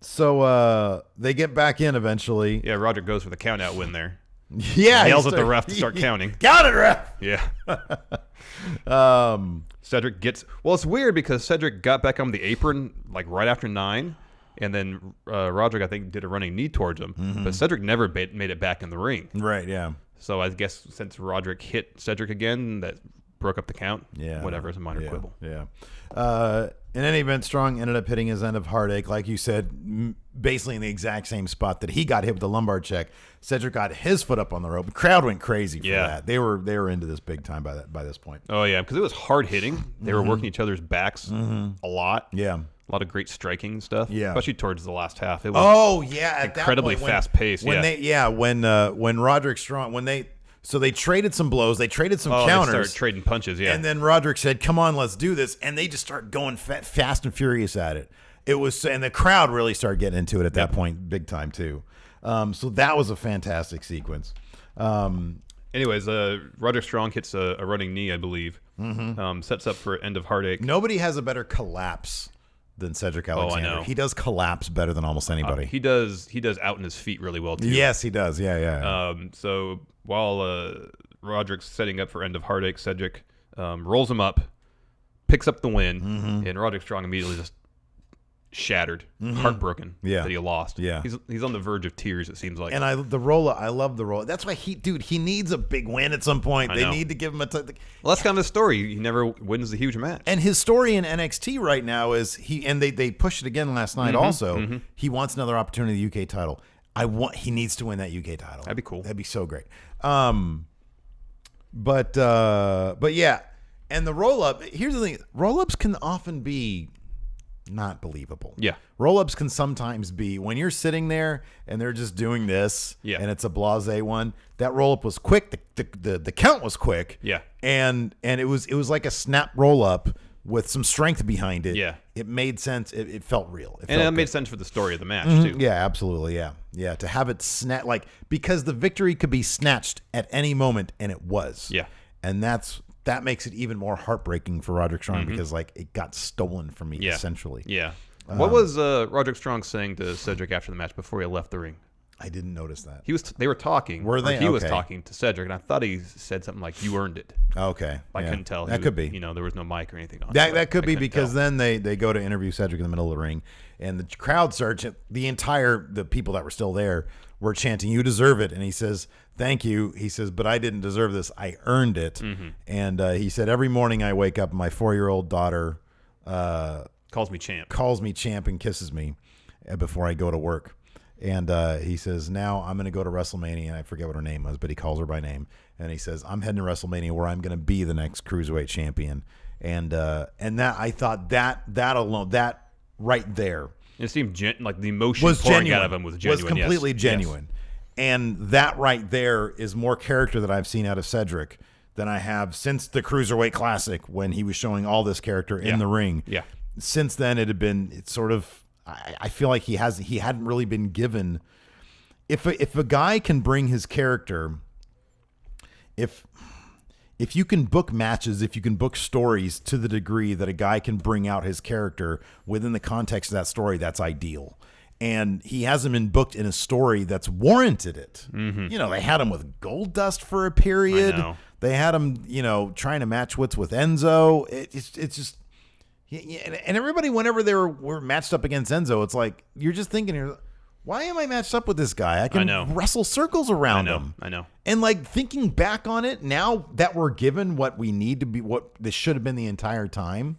So they get back in eventually. Yeah, Roderick goes for the count out win there. Yeah, he yells at the ref to start counting. Count it, ref. Yeah. Cedric gets. Well, it's weird because Cedric got back on the apron right after 9, and then Roderick I think did a running knee towards him, but Cedric never made it back in the ring. Right. Yeah. So I guess since Roderick hit Cedric again, that broke up the count. Yeah. Whatever. It's a minor quibble. Yeah. In any event, Strong ended up hitting his End of Heartache, like you said, basically in the exact same spot that he got hit with the lumbar check. Cedric got his foot up on the rope. The crowd went crazy for that. They were into this big time by this point. Oh yeah, because it was hard hitting. They were working each other's backs a lot. Yeah. A lot of great striking stuff. Yeah. Especially towards the last half. It was at incredibly that point, fast paced. When Roderick Strong So they traded some blows. They traded some counters. They started trading punches, And then Roderick said, come on, let's do this. And they just started going fast and furious at it. And the crowd really started getting into it at that point, big time, too. So that was a fantastic sequence. Anyways, Roderick Strong hits a running knee, I believe. Sets up for End of Heartache. Nobody has a better collapse than Cedric Alexander. I know. He does collapse better than almost anybody. He does out in his feet really well, too. Yes, he does. Yeah. So while Roderick's setting up for End of Heartache, Cedric rolls him up, picks up the win, and Roderick Strong immediately just shattered, heartbroken Yeah. that he lost. Yeah. He's on the verge of tears, it seems like. And I love the roll. That's why he needs a big win at some point. I They know. need to give him Well, that's kind of the story. He never wins the huge match. And his story in NXT right now is they pushed it again last night also. He wants another opportunity in the UK title. He needs to win that UK title. That'd be cool. That'd be so great. But yeah. And the roll-up, here's the thing. Roll-ups can often be not believable. Yeah. Roll-ups can sometimes be when you're sitting there and they're just doing this and it's a blasé one. That roll-up was quick. The count was quick. Yeah. And it was like a snap roll-up with some strength behind it. Yeah. It made sense. It felt real. And it made sense for the story of the match, too. Yeah, absolutely. Yeah. Yeah. To have it because the victory could be snatched at any moment, and it was. Yeah. And that makes it even more heartbreaking for Roderick Strong because it got stolen from me essentially. Yeah. What was Roderick Strong saying to Cedric after the match before he left the ring? I didn't notice that. They were talking. Were they? He was Okay. talking to Cedric, and I thought he said something like, "You earned it." Okay. I yeah. couldn't tell. That could be. There was no mic or anything on. That could I be couldn't because tell. then they go to interview Cedric in the middle of the ring, and the crowd starts. The people that were still there were chanting, "You deserve it," and he says, "Thank you." He says, "But I didn't deserve this. I earned it." And he said, "Every morning I wake up, my 4-year-old daughter calls me champ. calls me champ and kisses me before I go to work." And he says, "Now I'm going to go to WrestleMania," and I forget what her name was, but he calls her by name. And he says, "I'm heading to WrestleMania where I'm going to be the next cruiserweight champion." And that I thought that alone, that right there, It seemed like the emotion was pouring genuine. out of him was genuine. Was completely yes. genuine. Yes. And that right there is more character that I've seen out of Cedric than I have since the Cruiserweight Classic when he was showing all this character in the ring. Yeah. Since then, it's sort of. I feel like he hadn't really been given. If a guy can bring his character, if you can book matches, if you can book stories to the degree that a guy can bring out his character within the context of that story, that's ideal. And he hasn't been booked in a story that's warranted it. They had him with Goldust for a period. I know. They had him, trying to match wits with Enzo. It's just. And everybody, whenever they were matched up against Enzo, it's like you're just thinking, why am I matched up with this guy? I can wrestle circles around him. I know. And like thinking back on it, now that we're given what we need to be, what this should have been the entire time,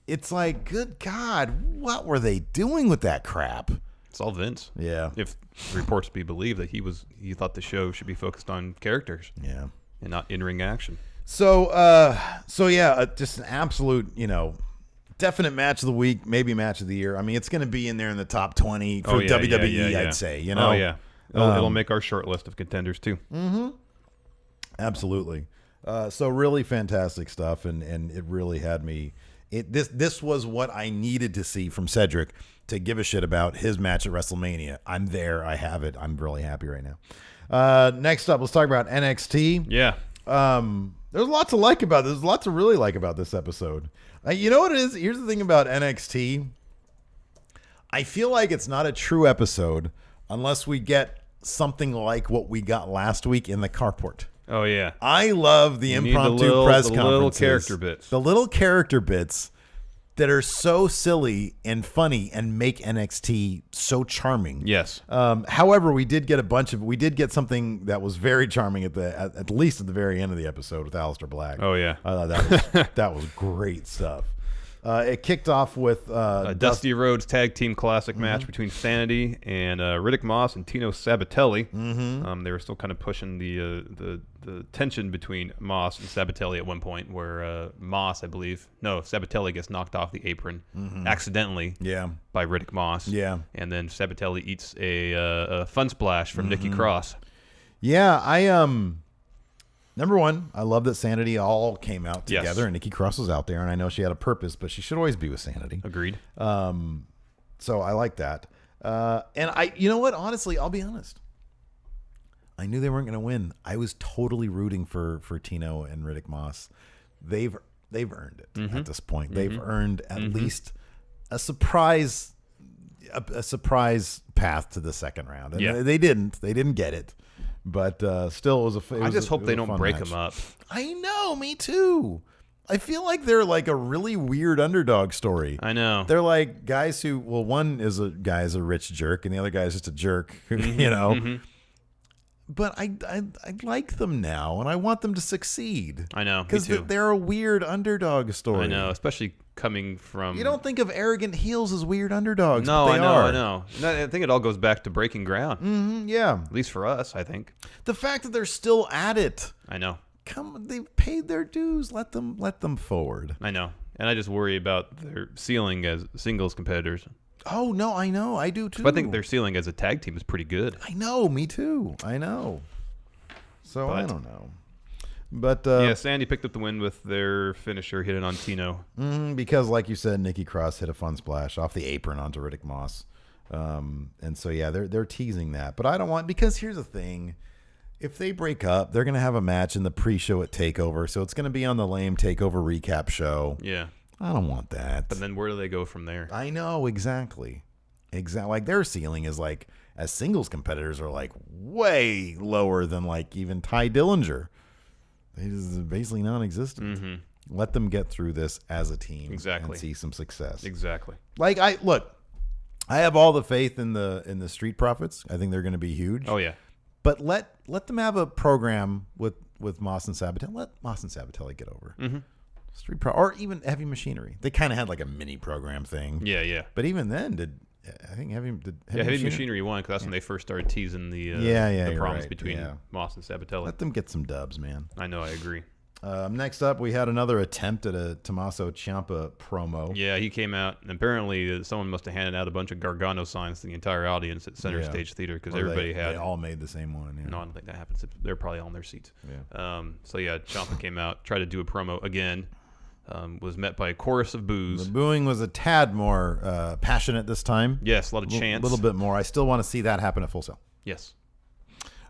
it's like, good God, what were they doing with that crap? It's all Vince. Yeah. If reports be believed that he thought the show should be focused on characters. Yeah. And not in-ring action. So yeah, just an absolute, definite match of the week, maybe match of the year. I mean, it's going to be in there in the top 20 for WWE, I'd say. Oh, yeah. It'll make our short list of contenders, too. Absolutely. So really fantastic stuff, and it really had me. This was what I needed to see from Cedric to give a shit about his match at WrestleMania. I'm there. I have it. I'm really happy right now. Next up, let's talk about NXT. Yeah. There's lots to like about this. There's lots to really like about this episode. You know what it is? Here's the thing about NXT. I feel like it's not a true episode unless we get something like what we got last week in the carport. Oh, yeah. I love the impromptu press conferences. The little character bits. The little character bits that are so silly and funny and make NXT so charming. Yes. However, we did get something that was very charming at least at the very end of the episode with Aleister Black. Oh, yeah. I thought that was great stuff. It kicked off with a Dusty Rhodes Tag Team Classic match between Sanity and Riddick Moss and Tino Sabatelli. They were still kind of pushing the tension between Moss and Sabatelli at one point, where Sabatelli gets knocked off the apron accidentally by Riddick Moss. Yeah. And then Sabatelli eats a fun splash from Nikki Cross. Yeah, number one, I love that Sanity all came out together, Yes. and Nikki Cross was out there, and I know she had a purpose, but she should always be with Sanity. Agreed. So I like that. And you know what? Honestly, I'll be honest. I knew they weren't going to win. I was totally rooting for Tino and Riddick Moss. They've earned it at this point. They've earned at least a surprise path to the second round. And they didn't get it. But still, it was I just hope they don't break them up. I know, me too. I feel like they're like a really weird underdog story. I know. They're like guys who, well, one is a guy's a rich jerk, and the other guy is just a jerk, you know. But I like them now, and I want them to succeed. I know, because me too. they're a weird underdog story. I know, especially coming from. You don't think of arrogant heels as weird underdogs. No, but they are. I know. And I think it all goes back to breaking ground. Yeah. At least for us, I think. The fact that they're still at it. I know. They've paid their dues. Let them forward. I know. And I just worry about their ceiling as singles competitors. Oh, no, I know. I do, too. But I think their ceiling as a tag team is pretty good. I know. Me, too. I know. So, I don't know. But yeah, Sandy picked up the win with their finisher hitting on Tino. Because, like you said, Nikki Cross hit a fun splash off the apron onto Riddick Moss. And so, yeah, they're teasing that. But I don't want... Because here's the thing. If they break up, they're going to have a match in the pre-show at TakeOver. So it's going to be on the lame TakeOver recap show. Yeah. I don't want that. But then where do they go from there? I know, exactly. Like their ceiling is like, as singles competitors are like way lower than like even Ty Dillinger. They just basically non-existent. Let them get through this as a team. Exactly. And see some success. Exactly. Like I have all the faith in the Street Profits. I think they're going to be huge. Oh yeah. But let them have a program with Moss and Sabatelli. Let Moss and Sabatelli get over. Street Pro, or even Heavy Machinery. They kind of had like a mini program thing. Yeah, yeah. But even then, Heavy Machinery won because that's when they first started teasing the problems between Moss and Sabatelli. Let them get some dubs, man. I know, I agree. Next up, we had another attempt at a Tommaso Ciampa promo. Yeah, he came out, and apparently someone must have handed out a bunch of Gargano signs to the entire audience at Center Stage Theater because everybody they all made the same one. Yeah. No, I don't think that happens. They're probably all in their seats. Yeah. So yeah, Ciampa came out, tried to do a promo again. Was met by a chorus of boos. The booing was a tad more passionate this time. Yes, a lot of chants. A little bit more. I still want to see that happen at Full Sail. Yes.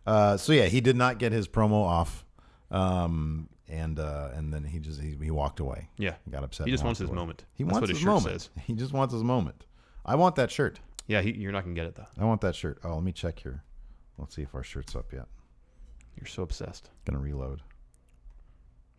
So yeah, he did not get his promo off, and then he walked away. Yeah, he got upset. He just wants his moment. He wants his moment. Says. He just wants his moment. I want that shirt. Yeah, you're not gonna get it though. I want that shirt. Oh, let me check here. Let's see if our shirt's up yet. You're so obsessed. Gonna reload.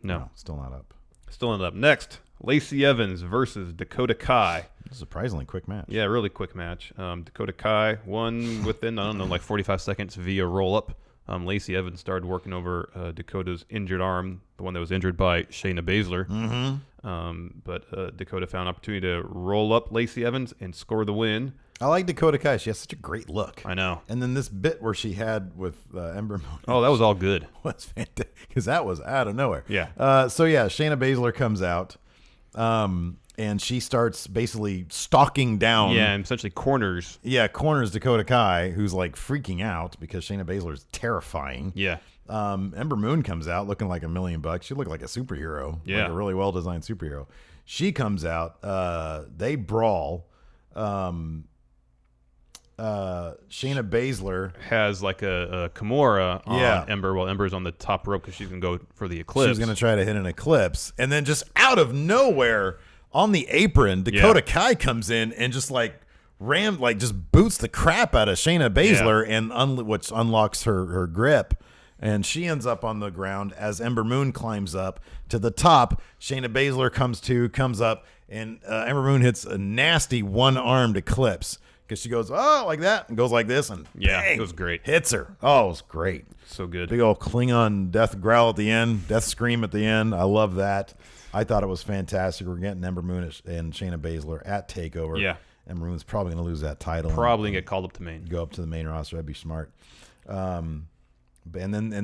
No, still not up. Still not up. Next, Lacey Evans versus Dakota Kai. Surprisingly quick match. Yeah, really quick match. Dakota Kai won within, like 45 seconds via roll-up. Lacey Evans started working over Dakota's injured arm, the one that was injured by Shayna Baszler. But Dakota found an opportunity to roll up Lacey Evans and score the win. I like Dakota Kai. She has such a great look. I know. And then this bit where she had with Ember Moon. Oh, that was all good. Was fantastic because that was out of nowhere. Yeah. Shayna Baszler comes out, and she starts basically stalking down. Yeah, and essentially corners. Yeah, corners Dakota Kai, who's like freaking out because Shayna Baszler is terrifying. Yeah. Ember Moon comes out looking like $1 million. She looked like a superhero. Yeah. Like a really well designed superhero. She comes out. They brawl. Shayna Baszler has like a Kimura on Ember while Ember's on the top rope because she's going to go for the Eclipse. She's going to try to hit an Eclipse. And then just out of nowhere on the apron, Dakota Kai comes in and just just boots the crap out of Shayna Baszler and which unlocks her grip. And she ends up on the ground as Ember Moon climbs up to the top. Shayna Baszler comes up, and Ember Moon hits a nasty one-armed Eclipse. Because she goes, like that, and goes like this, and bang, it was great. Hits her. Oh, it was great. So good. Big old Klingon death growl at the end, death scream at the end. I love that. I thought it was fantastic. We're getting Ember Moon and Shayna Baszler at TakeOver. Yeah. Ember Moon's probably going to lose that title. Probably get called up to main. Go up to the main roster. That'd be smart. And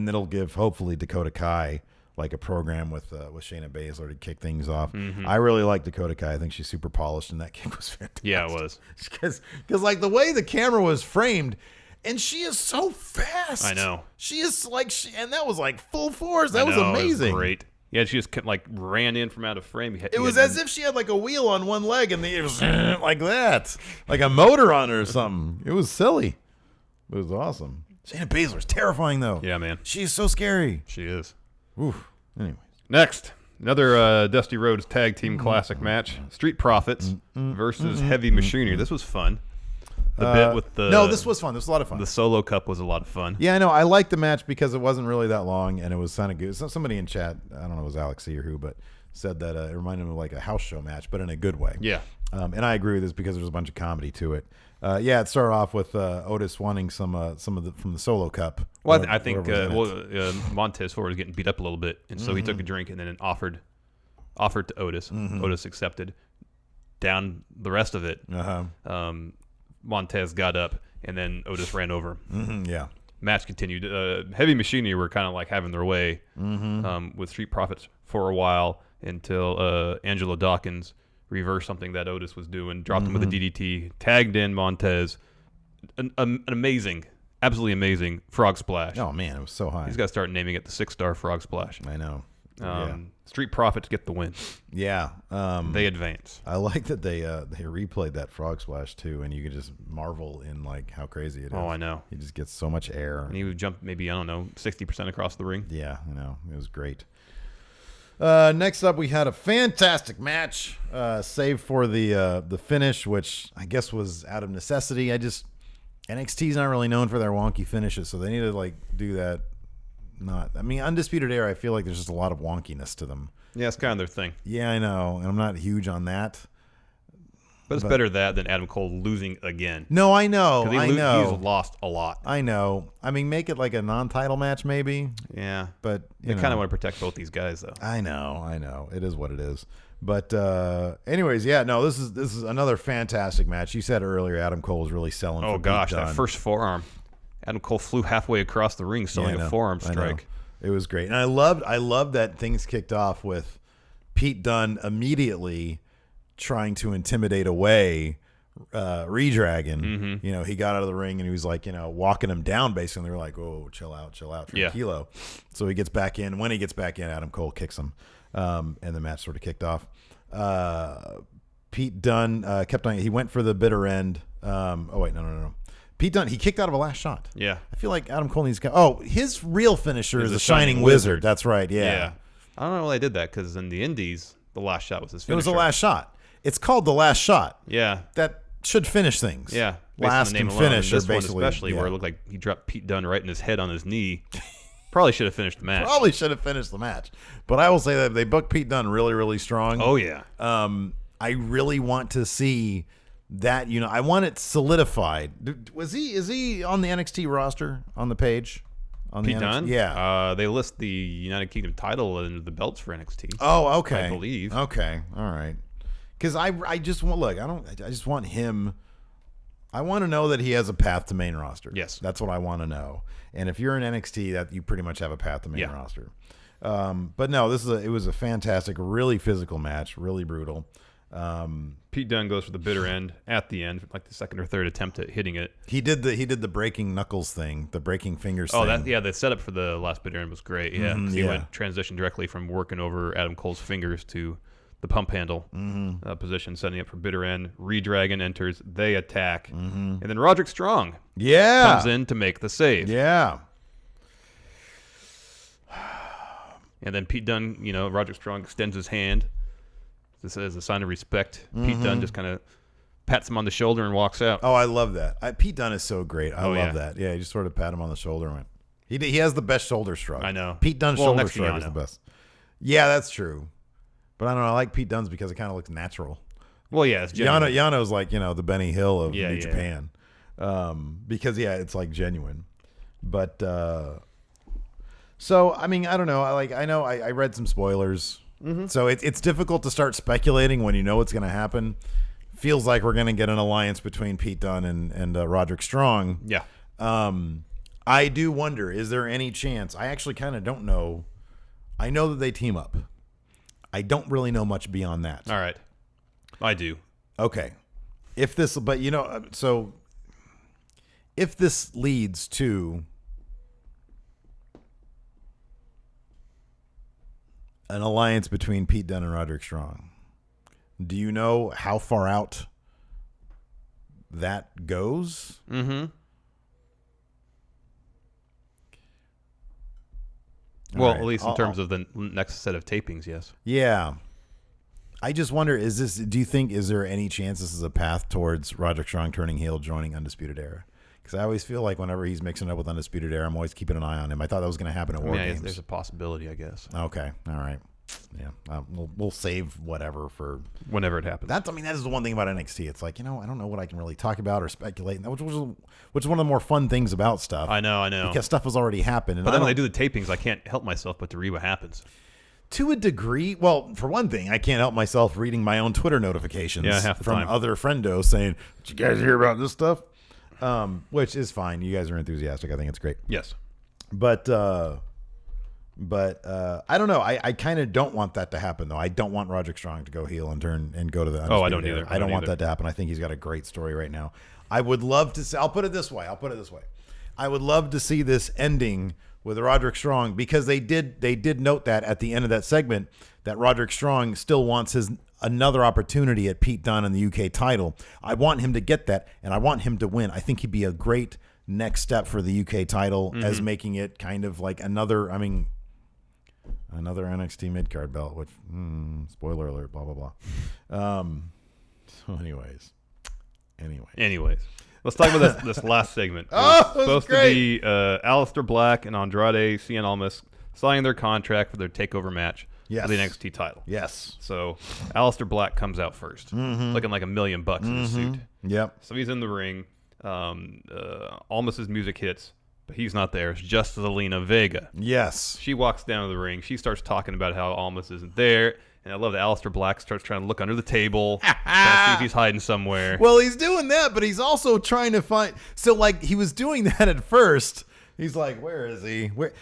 it'll give, hopefully, Dakota Kai like a program with Shayna Baszler to kick things off. I really like Dakota Kai. I think she's super polished, and that kick was fantastic. Yeah, it was. Because like the way the camera was framed, and she is so fast. I know. She is and that was like full force. That was amazing. It was great. Yeah, she just like ran in from out of frame. It was as if she had like a wheel on one leg, and it was like that, like a motor on her or something. It was silly. It was awesome. Shayna Baszler's terrifying though. Yeah, man. She's so scary. She is. Oof. Anyways. Next, another Dusty Rhodes Tag Team Classic match. Street Profits versus Heavy Machinery. This was fun. The bit with the... No, this was fun. This was a lot of fun. The solo cup was a lot of fun. Yeah, I know. I liked the match because it wasn't really that long, and it was kind of good. Somebody in chat, I don't know if it was Alex C or who, but said that it reminded him of like a house show match, but in a good way. Yeah. And I agree with this because there's a bunch of comedy to it. It started off with Otis wanting some of the from the Solo Cup. Well, I think Montez Ford was getting beat up a little bit, and so he took a drink and then offered to Otis. Otis accepted. Down the rest of it, Montez got up, and then Otis ran over. Yeah. Match continued. Heavy Machinery were kind of like having their way with Street Profits for a while until Angelo Dawkins reversed something that Otis was doing, dropped him with a DDT, tagged in Montez. An amazing, absolutely amazing frog splash. Oh, man, it was so high. He's got to start naming it the 6-star frog splash. I know. Street Profits get the win. Yeah. They advance. I like that they replayed that frog splash, too, and you can just marvel in like how crazy it is. Oh, I know. He just gets so much air. And he would jump maybe, 60% across the ring. Yeah, I know. It was great. Next up, we had a fantastic match, save for the finish, which I guess was out of necessity. NXT's not really known for their wonky finishes, so they need to like do that. Undisputed Era, I feel like there's just a lot of wonkiness to them. Yeah, it's kind of their thing. Yeah, I know, and I'm not huge on that. But it's better that than Adam Cole losing again. No, I know. He's lost a lot. I know. make it like a non-title match maybe. Yeah. But they kind of want to protect both these guys, though. I know. It is what it is. But anyways, yeah, no, this is another fantastic match. You said earlier Adam Cole was really selling for Pete Dunne. That first forearm. Adam Cole flew halfway across the ring selling a forearm strike. It was great. And I loved that things kicked off with Pete Dunne immediately trying to intimidate away Redragon. He got out of the ring and he was like, walking him down basically. And they were like, oh, chill out, tranquilo. Yeah. So he gets back in. When he gets back in, Adam Cole kicks him. And the match sort of kicked off. Pete Dunne kept on. He went for the bitter end. No. Pete Dunne, he kicked out of a last shot. Yeah. I feel like Adam Cole needs to his real finisher is the Shining Wizard. That's right, yeah. I don't know why they did that, because in the Indies, the last shot was his finisher. It was the last shot. It's called the last shot. Yeah. That should finish things. Yeah. Last and finish are basically. Especially where it looked like he dropped Pete Dunne right in his head on his knee. Probably should have finished the match. But I will say that they booked Pete Dunne really, really strong. Oh, yeah. I really want to see that, I want it solidified. Is he on the NXT roster on the page? On Pete the Dunne? Yeah. They list the United Kingdom title and the belts for NXT. Oh, okay. I believe. Okay. All right. Because I just want, I just want him. I want to know that he has a path to main roster. Yes. That's what I want to know. And if you're in NXT, that you pretty much have a path to main roster. But no, it was a fantastic, really physical match, really brutal. Pete Dunne goes for the bitter end at the end, like the second or third attempt at hitting it. He did the breaking knuckles thing, the breaking fingers thing. The setup for the last bitter end was great. Yeah, he went transition directly from working over Adam Cole's fingers to the pump handle position, setting up for bitter end. Redragon enters, they attack, and then Roderick Strong comes in to make the save. Yeah. And then Pete Dunne, Roderick Strong extends his hand. This is a sign of respect. Pete Dunne just kind of pats him on the shoulder and walks out. Oh, I love that. Pete Dunne is so great. I love that. Yeah, he just sort of pat him on the shoulder and went. He has the best shoulder shrug. I know. Pete Dunne's shoulder shrug is the best. Yeah, that's true. But I don't know. I like Pete Dunne's because it kind of looks natural. Well, yeah, it's genuine. Yano's like, the Benny Hill of New Japan. Because, it's like genuine. But, so, I don't know. I read some spoilers. So it's difficult to start speculating when you know what's going to happen. Feels like we're going to get an alliance between Pete Dunne and Roderick Strong. Yeah. I do wonder, is there any chance? I actually kind of don't know. I know that they team up. I don't really know much beyond that. All right. I do. Okay. If this leads to an alliance between Pete Dunne and Roderick Strong, do you know how far out that goes? Mm-hmm. Well, at least in terms of the next set of tapings, yes. Yeah. I just wonder, do you think, is there any chance this is a path towards Roderick Strong turning heel, joining Undisputed Era? Because I always feel like whenever he's mixing up with Undisputed Era, I'm always keeping an eye on him. I thought that was going to happen at War Games. There's a possibility, I guess. Okay. All right. We'll save whatever for whenever it happens. that is the one thing about NXT. It's like, I don't know what I can really talk about or speculate, which is one of the more fun things about stuff. I know. Because stuff has already happened. And but then when they do the tapings, I can't help myself but to read what happens. To a degree, well, for one thing, I can't help myself reading my own Twitter notifications half the from time. other friendos saying, "Did you guys hear about this stuff?" Which is fine. You guys are enthusiastic. I think it's great. Yes. But I don't know. I kind of don't want that to happen, though. I don't want Roderick Strong to go heel and turn and go to the. I don't either. I don't want that to happen. I think he's got a great story right now. I would love to see. I'll put it this way. I would love to see this ending with Roderick Strong, because they did note that at the end of that segment that Roderick Strong still wants another opportunity at Pete Dunne in the UK title. I want him to get that, and I want him to win. I think he'd be a great next step for the UK title, as making it kind of like another NXT mid-card belt, which, spoiler alert, blah, blah, blah. So anyways. Let's talk about this last segment. It was supposed to be Aleister Black and Andrade Cien Almas signing their contract for their takeover match for the NXT title. Yes. So Aleister Black comes out first, looking like $1 million in his suit. Yep. So he's in the ring. Almas's music hits, but he's not there. It's just Zelina Vega. Yes. She walks down to the ring. She starts talking about how Almas isn't there. And I love that Aleister Black starts trying to look under the table, trying to see if he's hiding somewhere. Well, he's doing that, but he's also trying to find. So, like, he was doing that at first. He's like, "Where is he? Where?"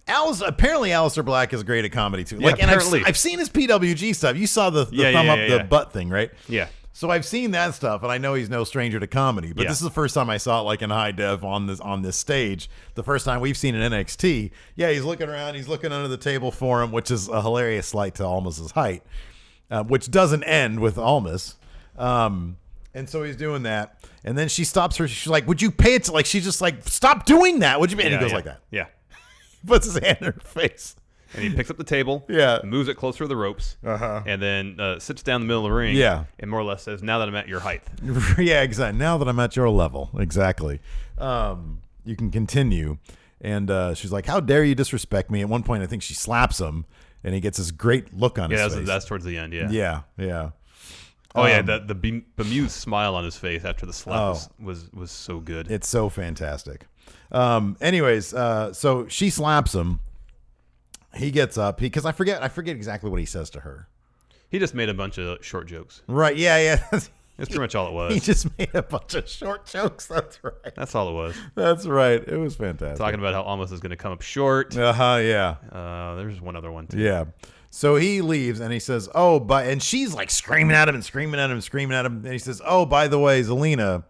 Apparently, Aleister Black is great at comedy too. Yeah, like, and apparently. I've seen his PWG stuff. You saw the thumb up the butt thing, right? Yeah. So I've seen that stuff, and I know he's no stranger to comedy. But this is the first time I saw it like in high def on this stage. The first time we've seen it in NXT. Yeah, he's looking around. He's looking under the table for him, which is a hilarious slight to Almas's height, which doesn't end with Almas. And so he's doing that, and then she stops her. She's like, "Would you pay it to?" Like, she's just like, "Stop doing that." Would you? And he goes like that. Yeah. He puts his hand in her face. And he picks up the table, moves it closer to the ropes, and then sits down in the middle of the ring, and more or less says, "Now that I'm at your height." Yeah, exactly. Now that I'm at your level. Exactly. You can continue. And she's like, "How dare you disrespect me?" At one point, I think she slaps him, and he gets this great look on his face. Yeah, that's towards the end, Yeah. Oh, the bemused smile on his face after the slap was so good. It's so fantastic. Anyways, so she slaps him. He gets up because I forget exactly what he says to her. He just made a bunch of short jokes. Right? Yeah. That's pretty much all it was. He just made a bunch of short jokes. That's right. That's all it was. That's right. It was fantastic. Talking about how Almas is going to come up short. Yeah. There's one other one too. Yeah. So he leaves and he says, and she's like screaming at him. And he says, "Oh, by the way, Zelina,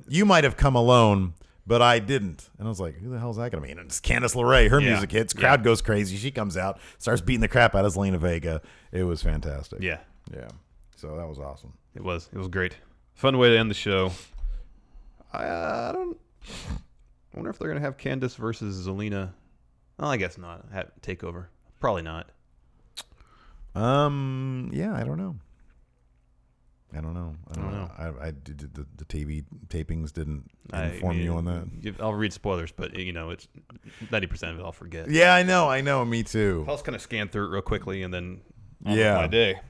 you might have come alone, but I didn't." And I was like, who the hell is that going to mean? And it's Candice LeRae. Her music hits. Crowd goes crazy. She comes out, starts beating the crap out of Zelina Vega. It was fantastic. Yeah. So that was awesome. It was great. Fun way to end the show. I wonder if they're going to have Candice versus Zelina. Well, I guess not. Takeover. Probably not. Yeah, I don't know. I don't know. I did the TV tapings didn't inform you on that. I'll read spoilers, but it's 90% of it I'll forget. Yeah, I know. Me too. I'll just kind of scan through it real quickly and then on with my day.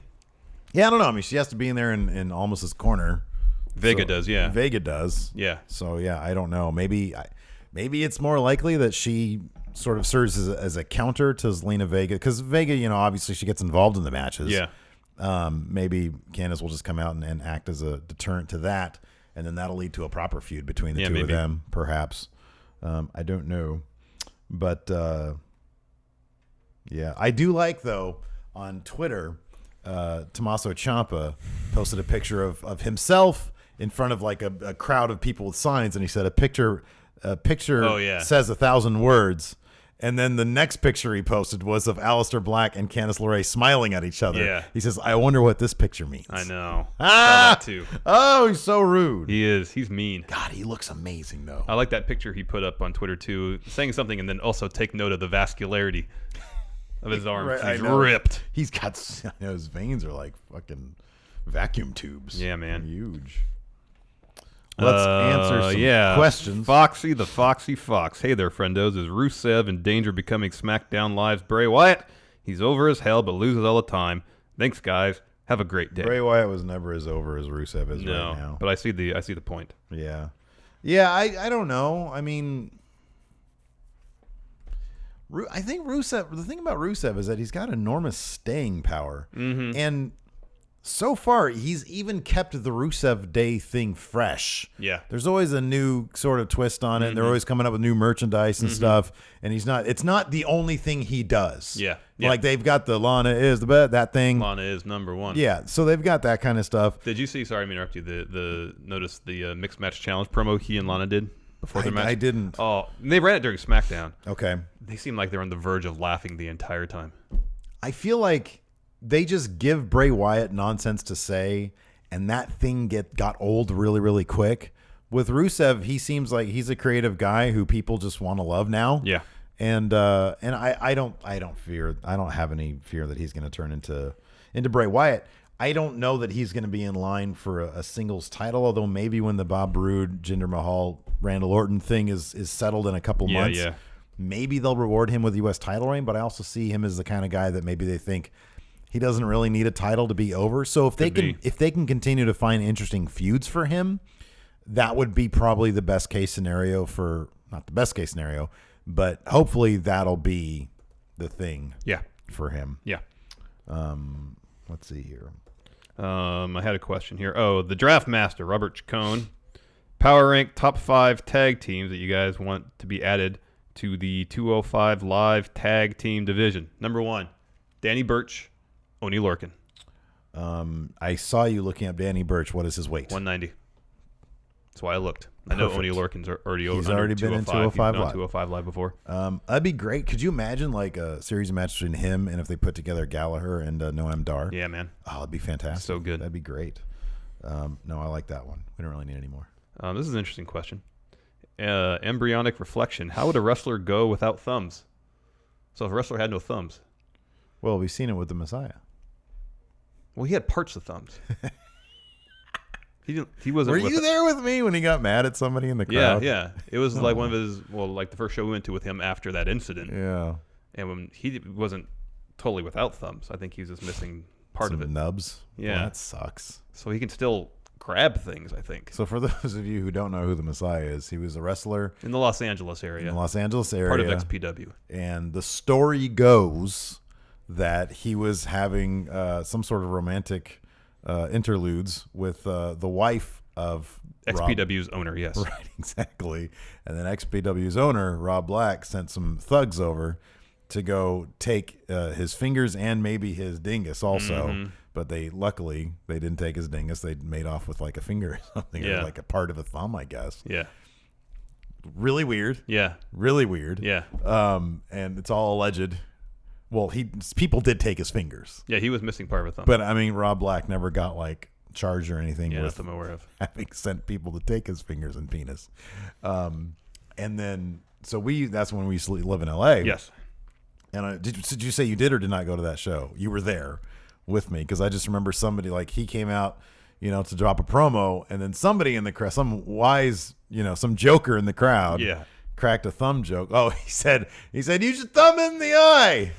Yeah, I don't know. I mean, she has to be in there in Almas's corner. Vega does, yeah. Vega does. Yeah. So yeah, I don't know. Maybe it's more likely that she sort of serves as a counter to Zelina Vega, because Vega, obviously she gets involved in the matches. Yeah. Maybe Candice will just come out and act as a deterrent to that, and then that'll lead to a proper feud between the two of them, perhaps. I don't know. But, yeah. I do like, though, on Twitter, Tommaso Ciampa posted a picture of himself in front of like a crowd of people with signs, and he said a picture says 1,000 words. And then the next picture he posted was of Aleister Black and Candice LeRae smiling at each other. Yeah. He says, "I wonder what this picture means." I know. That too. Oh, he's so rude. He is. He's mean. God, he looks amazing, though. I like that picture he put up on Twitter, too, saying something and then also take note of the vascularity of his arms. Right, he's ripped. He's got, his veins are like fucking vacuum tubes. Yeah, man. They're huge. Let's answer some questions. Foxy, the Foxy Fox. Hey there, friendos. Is Rusev in danger of becoming SmackDown Live's Bray Wyatt? He's over as hell, but loses all the time. Thanks, guys. Have a great day. Bray Wyatt was never as over as Rusev is right now. But I see the point. Yeah. Yeah, I don't know. I mean, I think Rusev, the thing about Rusev is that he's got enormous staying power. Mm-hmm. And so far, he's even kept the Rusev Day thing fresh. Yeah. There's always a new sort of twist on it. And they're always coming up with new merchandise and stuff. And it's not the only thing he does. Yeah. Like they've got the Lana is the bet, that thing. Lana is number one. Yeah. So they've got that kind of stuff. Did you see, sorry to interrupt you, notice the mixed match challenge promo he and Lana did before their match? I didn't. Oh, they ran it during SmackDown. Okay. They seemed like they were on the verge of laughing the entire time. I feel like they just give Bray Wyatt nonsense to say, and that thing got old really, really quick. With Rusev, he seems like he's a creative guy who people just want to love now. Yeah. And I don't have any fear that he's going to turn into Bray Wyatt. I don't know that he's going to be in line for a singles title, although maybe when the Bob Roode, Jinder Mahal, Randall Orton thing is settled in a couple months, maybe they'll reward him with a U.S. title reign. But I also see him as the kind of guy that maybe they think he doesn't really need a title to be over. So if they can continue to find interesting feuds for him, that would be probably the best case scenario for, not the best case scenario, but hopefully that'll be the thing for him. Yeah. Let's see here. I had a question here. Oh, the Draft Master, Robert Chacon. Power rank top 5 tag teams that you guys want to be added to the 205 Live Tag Team Division. Number 1, Danny Burch, Oney Lorcan. I saw you looking up Danny Burch. What is his weight? 190. That's why I looked. I know Oney Lorcan's already over. He's already been in 205 Live. 205 Live before. That'd be great. Could you imagine like a series of matches between him and if they put together Gallagher and Noam Dar? Yeah, man. Oh, it'd be fantastic. So good. That'd be great. No, I like that one. We don't really need any more. This is an interesting question. Embryonic reflection. How would a wrestler go without thumbs? So if a wrestler had no thumbs. Well, we've seen it with the Messiah. Well, he had parts of thumbs. He wasn't. Were you there with me when he got mad at somebody in the crowd? Yeah. It was like one of his. Well, like the first show we went to with him after that incident. Yeah. And when he wasn't totally without thumbs, I think he was just missing part of it. Nubs. Yeah, well, that sucks. So he can still grab things, I think. So for those of you who don't know who the Messiah is, he was a wrestler in the Los Angeles area. Part of XPW. And the story goes that he was having some sort of romantic interludes with the wife of XPW's owner, yes. Right, exactly. And then XPW's owner, Rob Black, sent some thugs over to go take his fingers and maybe his dingus also. Mm-hmm. But luckily they didn't take his dingus. They made off with like a finger or something, or like a part of a thumb, I guess. Yeah. Really weird. Yeah. Really weird. Yeah. And it's all alleged. Well, people did take his fingers. Yeah, he was missing part of a thumb. But I mean, Rob Black never got like charged or anything with I'm aware of having sent people to take his fingers and penis. And then that's when we used to live in LA. Yes. And did you say you did or did not go to that show? You were there with me because I just remember somebody like he came out, to drop a promo, and then somebody in the crowd, some wise, some joker in the crowd, cracked a thumb joke. Oh, he said, use your thumb in the eye.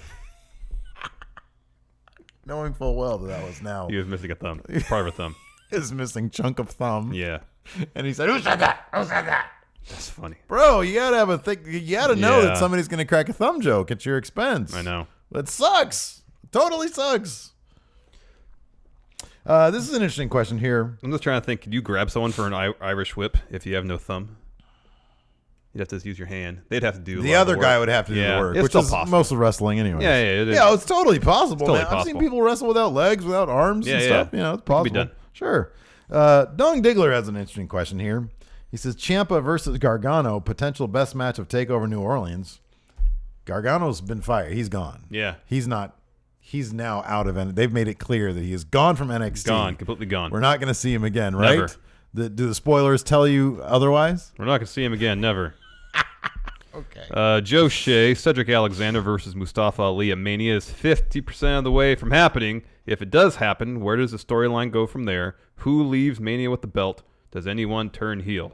Knowing full well that was now. He was missing a thumb. Part of a thumb. His missing chunk of thumb. Yeah. And he said, "Who said that? Who said that?" That's funny. Bro, you gotta have you gotta know that somebody's gonna crack a thumb joke at your expense. I know. That sucks. Totally sucks. This is an interesting question here. I'm just trying to think. Could you grab someone for an Irish whip if you have no thumb? You'd have to just use your hand. They'd have to do the other guy would have to do the work, it's which still is possible. most of wrestling anyway. Yeah, it's totally possible. Totally man. possible. I've seen people wrestle without legs, without arms and stuff. Yeah. It's possible. Be done. Sure. Dong Diggler has an interesting question here. He says, Ciampa versus Gargano, potential best match of TakeOver New Orleans. Gargano's been fired. He's gone. Yeah. He's not. He's now out of it. They've made it clear that he is gone from NXT. Gone. Completely gone. We're not going to see him again, right? Never. Do the spoilers tell you otherwise? We're not going to see him again. Never. Okay. Joe Shea, Cedric Alexander versus Mustafa Ali at Mania is 50% of the way from happening. If it does happen, where does the storyline go from there? Who leaves Mania with the belt? Does anyone turn heel?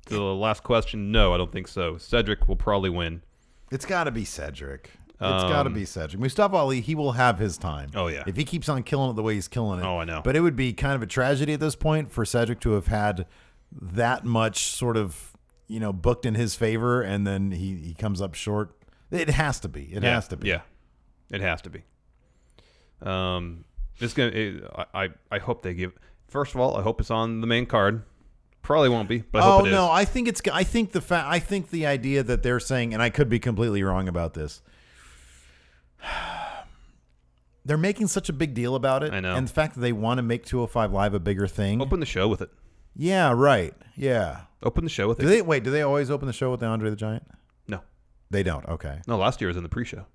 So the last question, no, I don't think so. Cedric will probably win. It's got to be Cedric. It's got to be Cedric. Mustafa Ali, he will have his time. Oh, yeah. If he keeps on killing it the way he's killing it. Oh, I know. But it would be kind of a tragedy at this point for Cedric to have had that much sort of, booked in his favor, and then he comes up short. It has to be. It has to be. Yeah, it has to be. I hope they give. First of all, I hope it's on the main card. Probably won't be, but I hope it is. No, I think it's. I think the idea that they're saying, and I could be completely wrong about this. They're making such a big deal about it. I know. And the fact that they want to make 205 Live a bigger thing. Open the show with it. Yeah, right. Yeah. Open the show with it. Do they always open the show with the Andre the Giant? No. They don't. Okay. No, last year was in the pre-show.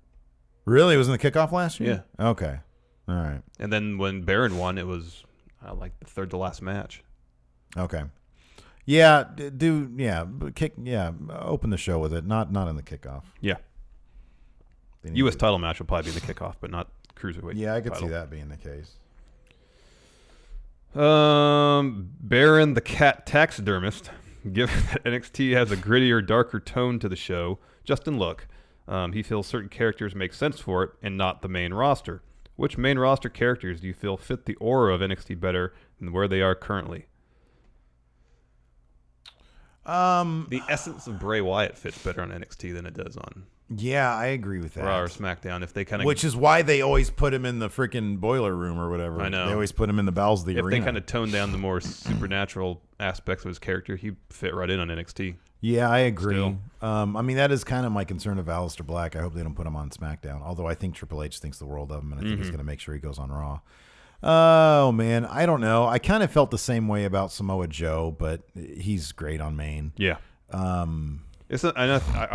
Really? It was in the kickoff last year? Yeah. Okay. All right. And then when Baron won, it was like the third to last match. Okay. Yeah, open the show with it, not in the kickoff. Yeah. U.S. title match will probably be in the kickoff, but not cruiserweight. Yeah, I could title. see that being the case. Baron the Cat Taxidermist. Given that NXT has a grittier, darker tone to the show, Justin Look, he feels certain characters make sense for it and not the main roster. Which main roster characters do you feel fit the aura of NXT better than where they are currently? The essence of Bray Wyatt fits better on NXT than it does on Yeah, I agree with that. Raw or SmackDown. If they kind of, which is why they always put him in the freaking boiler room or whatever. I know. They always put him in the bowels of the arena. If they kind of tone down the more supernatural aspects of his character, he'd fit right in on NXT. Yeah, I agree. Still. I mean, that is kind of my concern of Aleister Black. I hope they don't put him on SmackDown. Although I think Triple H thinks the world of him, and I think he's going to make sure he goes on Raw. Oh, man. I don't know. I kind of felt the same way about Samoa Joe, but he's great on main. Yeah. I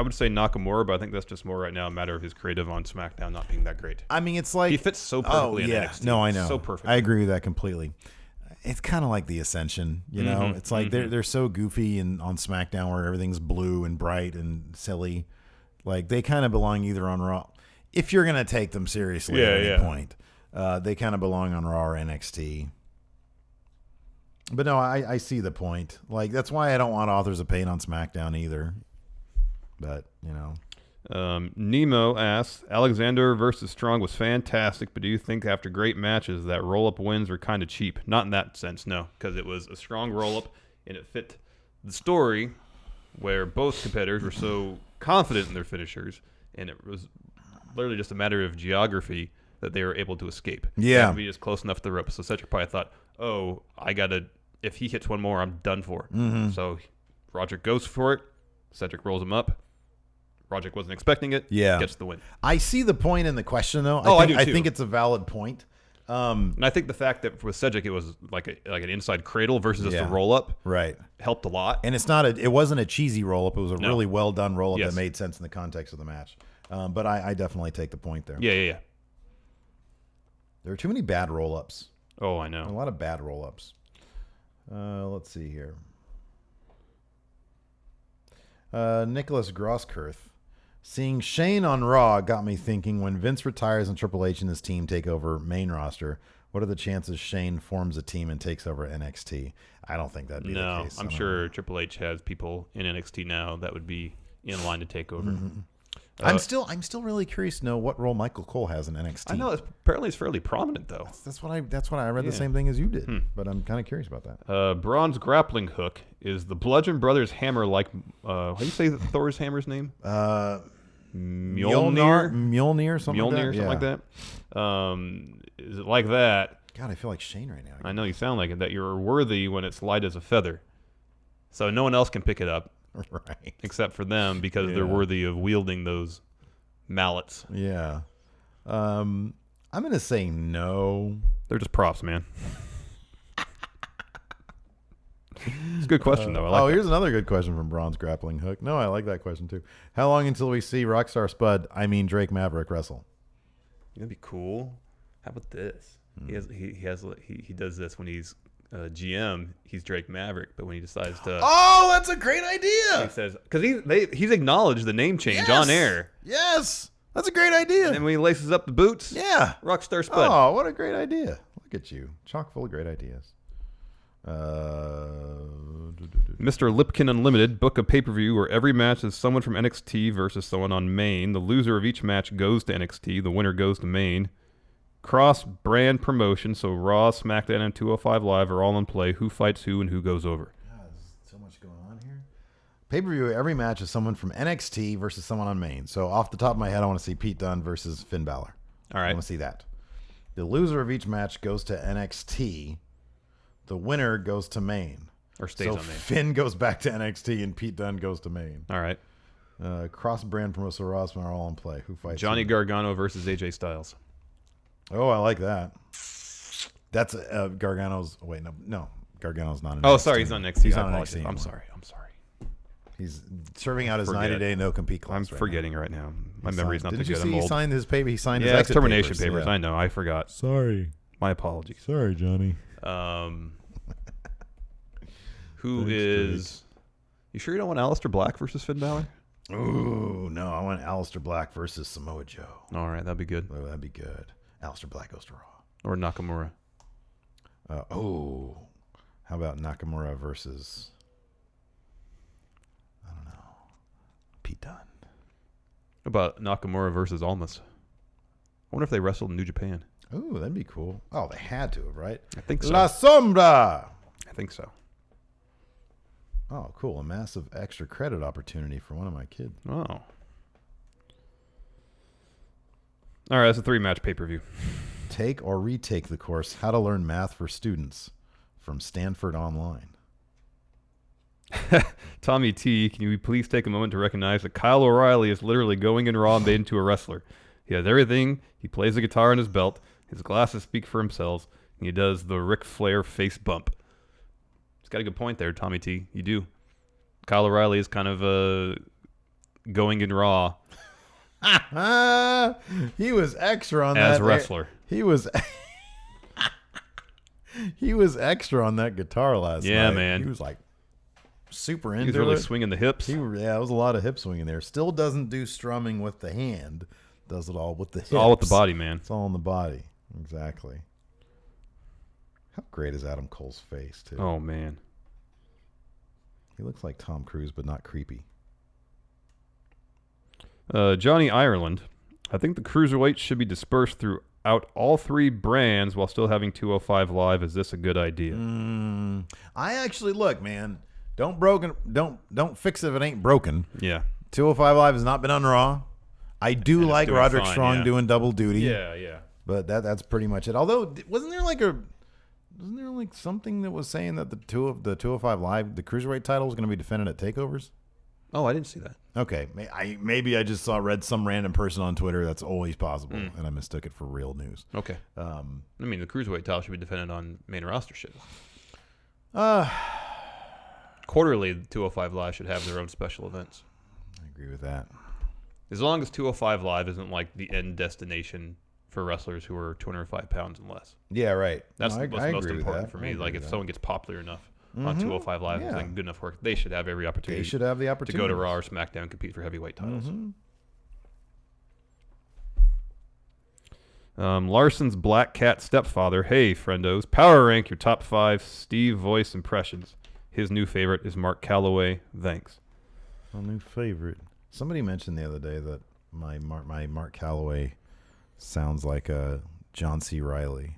would say Nakamura, but I think that's just more right now a matter of his creative on SmackDown not being that great. I mean, it's like... He fits so perfectly in NXT. No, I know. So perfect. I agree with that completely. It's kind of like the Ascension, you know? It's like they're so goofy and on SmackDown where everything's blue and bright and silly. Like, they kind of belong either on Raw. If you're going to take them seriously at any point, they kind of belong on Raw or NXT. But no, I see the point. Like, that's why I don't want Authors of Pain on SmackDown either. But, you know. Nemo asks, Alexander versus Strong was fantastic, but do you think after great matches that roll-up wins were kind of cheap? Not in that sense, no, because it was a strong roll-up, and it fit the story where both competitors were so confident in their finishers, and it was literally just a matter of geography that they were able to escape. Yeah. And be just close enough to the rope. So Cedric probably thought, oh, I got to... If he hits one more, I'm done for. So Roderick goes for it. Cedric rolls him up. Roderick wasn't expecting it. Yeah. Gets the win. I see the point in the question, though. I do too. I think it's a valid point. And I think the fact that with Cedric it was like an inside cradle versus just a roll up, right, helped a lot. And it wasn't a cheesy roll up. It was a really well done roll up that Yes. made sense in the context of the match. But I definitely take the point there. Yeah. There are too many bad roll ups. Oh, I know. A lot of bad roll ups. Let's see here. Nicholas Grosskirth. Seeing Shane on Raw got me thinking, when Vince retires and Triple H and his team take over main roster, what are the chances Shane forms a team and takes over NXT? I don't think that'd be the case. I'm sure Triple H has people in NXT now that would be in line to take over. I'm still really curious to know what role Michael Cole has in NXT. I know apparently it's fairly prominent though. That's what I read the same thing as you did, but I'm kind of curious about that. Bronze grappling hook is the Bludgeon Brothers hammer like how do you say Thor's hammer's name? Mjolnir, something like that. Is it like that? God, I feel like Shane right now. I know you sound like it. That you're worthy when it's light as a feather, so no one else can pick it up. Right. Except for them because they're worthy of wielding those mallets. Yeah. I'm going to say no. They're just props, man. It's a good question, though. I like that. Here's another good question from Bronze Grappling Hook. No, I like that question, too. How long until we see Rockstar Drake Maverick wrestle? That'd be cool. How about this? He does this when he's GM, he's Drake Maverick, but when he decides to, that's a great idea. he says because he's acknowledged the name change on air. Yes, that's a great idea. And then when he laces up the boots, Rockstar Spud. Oh, what a great idea! Look at you, chock full of great ideas. Mr. Lipkin Unlimited, book a pay-per-view where every match is someone from NXT versus someone on Main. The loser of each match goes to NXT. The winner goes to Main. Cross-brand promotion, so Raw, SmackDown, and 205 Live are all in play. Who fights who and who goes over? God, there's so much going on here. Pay-per-view, every match is someone from NXT versus someone on Main. So off the top of my head, I want to see Pete Dunne versus Finn Balor. All right. I want to see that. The loser of each match goes to NXT. The winner goes to Main. Or stays on Main. Finn goes back to NXT and Pete Dunne goes to Main. All right. Cross-brand promotion, Rossman are all in play. Who fights? Johnny Gargano versus AJ Styles. Oh, I like that. That's Gargano's. Wait, no, Gargano's not. In Oh, NXT. sorry, he's on NXT. He's I on apologize. NXT. I'm anymore. sorry. He's serving out his 90-day no compete I'm clause. forgetting right now. My memory's not too Didn't good. you I'm see he old. signed his paper? He signed his Yeah, exit termination papers. Yeah. I know. I forgot. Sorry, My apologies. sorry, Johnny. Who Thanks, is? You sure you don't want Aleister Black versus Finn Balor? Ooh, no, I want Aleister Black versus Samoa Joe. All right, that'd be good. Oh, that'd be good. Aleister Black goes to Raw. Or Nakamura. How about Nakamura versus? I don't know. Pete Dunne. How about Nakamura versus Almas? I wonder if they wrestled in New Japan. Ooh, that'd be cool. Oh, they had to have, right? I think so. La Sombra. I think so. Oh, cool. A massive extra credit opportunity for one of my kids. Oh. All right, that's a 3-match pay-per-view. Take or retake the course, How to Learn Math for Students from Stanford Online. Tommy T, can you please take a moment to recognize that Kyle O'Reilly is literally going in Raw made into a wrestler. He has everything. He plays the guitar in his belt. His glasses speak for themselves. And he does the Ric Flair face bump. He's got a good point there, Tommy T. You do. Kyle O'Reilly is kind of going in Raw He was extra on that. as wrestler. He was he was extra on that guitar last night. Yeah, man. He was like super into He was really it. swinging the hips. Yeah, it was a lot of hip swinging there. Still doesn't do strumming with the hand. Does it all with the hips. It's all with the body, man. It's all in the body. Exactly. How great is Adam Cole's face, too? Oh, man. He looks like Tom Cruise, but not creepy. Johnny Ireland. I think the cruiserweights should be dispersed throughout all 3 brands while still having 205 Live. Is this a good idea? I actually look, man. Don't fix it if it ain't broken. Yeah. 205 Live has not been on Raw. I do like doing Roderick fine, Strong yeah. doing double duty. Yeah. But that's pretty much it. Although wasn't there like something that was saying that the 205 Live, the cruiserweight title was going to be defended at takeovers? Oh, I didn't see that. Okay, maybe I just read some random person on Twitter. That's always possible, and I mistook it for real news. Okay. I mean, the cruiserweight title should be defended on main roster shit. Quarterly, 205 Live should have their own special events. I agree with that. As long as 205 Live isn't like the end destination for wrestlers who are 205 pounds and less. Yeah, right. That's No, what's I most agree with important that. for I me. agree Like, with if that. someone gets popular enough on 205 Live and doing good enough work, they should have every opportunity. They should have the to opportunity go to Raw or SmackDown and compete for heavyweight titles. Larson's Black Cat stepfather. Hey, friendos. Power rank your top 5 Steve voice impressions. His new favorite is Mark Calloway. Thanks. A new favorite. Somebody mentioned the other day that my Mark Calloway sounds like a John C. Reilly.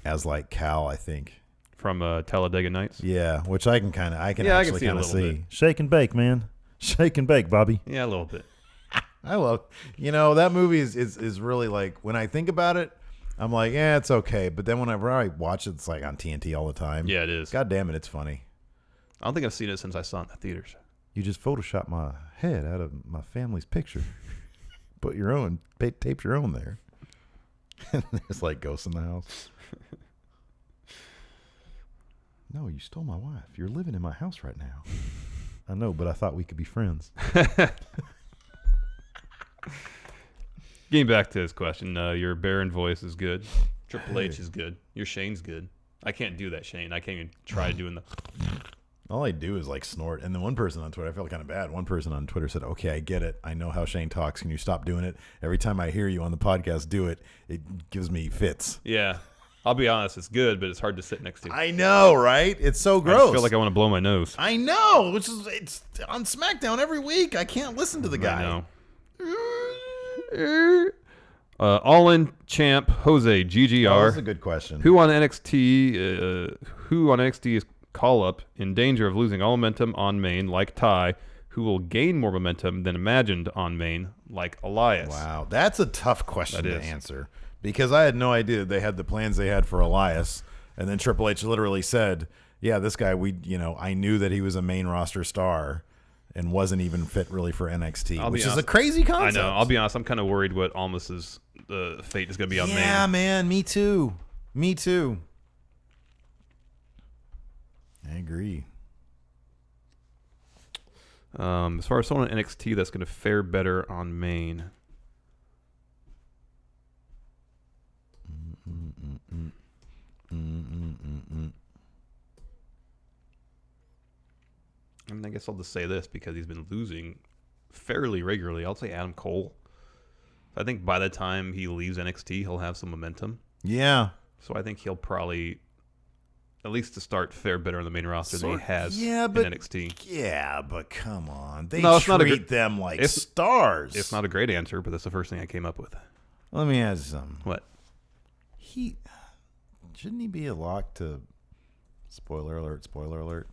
As like Cal, I think. From Talladega Nights. Yeah, which I can actually see a kind of little see. bit. Shake and bake, man. Shake and bake, Bobby. Yeah, a little bit. I love, that movie is really like, when I think about it, I'm like, yeah, it's okay. But then whenever I watch it, it's like on TNT all the time. Yeah, it is. God damn it, it's funny. I don't think I've seen it since I saw it in the theaters. You just photoshopped my head out of my family's picture. Put your own, taped your own there. And there's like ghosts in the house. No, you stole my wife. You're living in my house right now. I know, but I thought we could be friends. Getting back to his question, your Baron voice is good. Triple H is good. Your Shane's good. I can't do that, Shane. I can't even try doing the... All I do is like snort. And then one person on Twitter, I felt kind of bad. One person on Twitter said, okay, I get it. I know how Shane talks. Can you stop doing it? Every time I hear you on the podcast do it, it gives me fits. Yeah. I'll be honest, it's good, but it's hard to sit next to. I know, right? It's so I gross. just feel like I want to blow my nose. I know, it's on SmackDown every week. I can't listen to the guy. I know. All In champ Jose GGR. Oh, that's a good question. Who on NXT is call up in danger of losing all momentum on main like Ty? Who will gain more momentum than imagined on main like Elias? Wow, that's a tough question That to is. answer because I had no idea they had the plans they had for Elias, and then Triple H literally said, "Yeah, this guy, I knew that he was a main roster star, and wasn't even fit really for NXT, which is a crazy concept." I know. I'll be honest. I'm kind of worried what Almas's fate is going to be on main. Yeah, man, me too. I agree. As far as someone in NXT that's going to fare better on main. I mean, I guess I'll just say this because he's been losing fairly regularly. I'll say Adam Cole. I think by the time he leaves NXT, he'll have some momentum. Yeah. So I think he'll probably, at least to start, fare better on the main roster than he has in NXT. Yeah, but come on. They No, it's not treat them like stars. It's not a great answer, but that's the first thing I came up with. Let me ask you something. What? Shouldn't he be a lock to spoiler alert?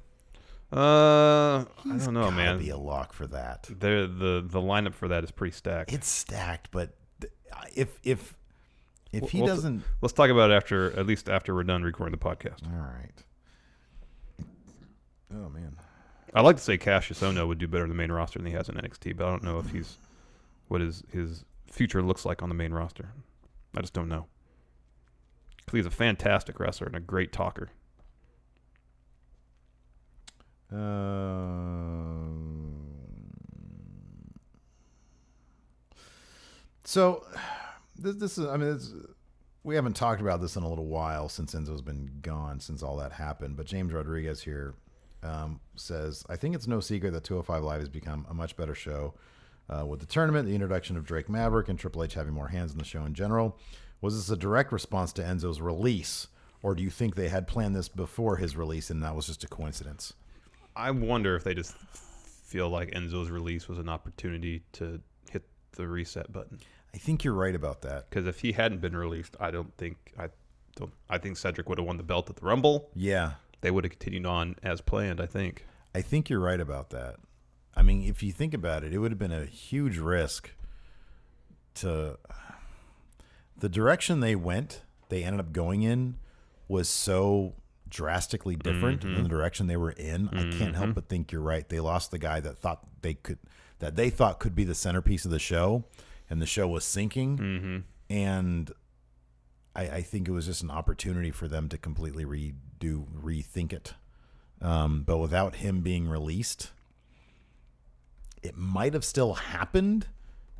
I don't know, man. Be a lock for that. The lineup for that is pretty stacked. It's stacked, but if he doesn't, let's talk about it at least after we're done recording the podcast. All right. Oh man, I'd like to say Cassius Ohno would do better in the main roster than he has in NXT, but I don't know if what his future looks like on the main roster. I just don't know. Because he's a fantastic wrestler and a great talker. So this is, I mean, we haven't talked about this in a little while since Enzo's been gone, since all that happened. But James Rodriguez here says, I think it's no secret that 205 Live has become a much better show with the tournament, the introduction of Drake Maverick, and Triple H having more hands in the show in general. Was this a direct response to Enzo's release, or do you think they had planned this before his release and that was just a coincidence? I wonder if they just feel like Enzo's release was an opportunity to hit the reset button. I think you're right about that. Because if he hadn't been released, I think Cedric would have won the belt at the Rumble. Yeah. They would have continued on as planned, I think. I think you're right about that. I mean, if you think about it, it would have been a huge risk to the direction they ended up going in was so drastically different than the direction they were in. I can't help but think you're right. They lost the guy that they thought could be the centerpiece of the show, and the show was sinking. And I think it was just an opportunity for them to completely rethink it. But without him being released, it might have still happened,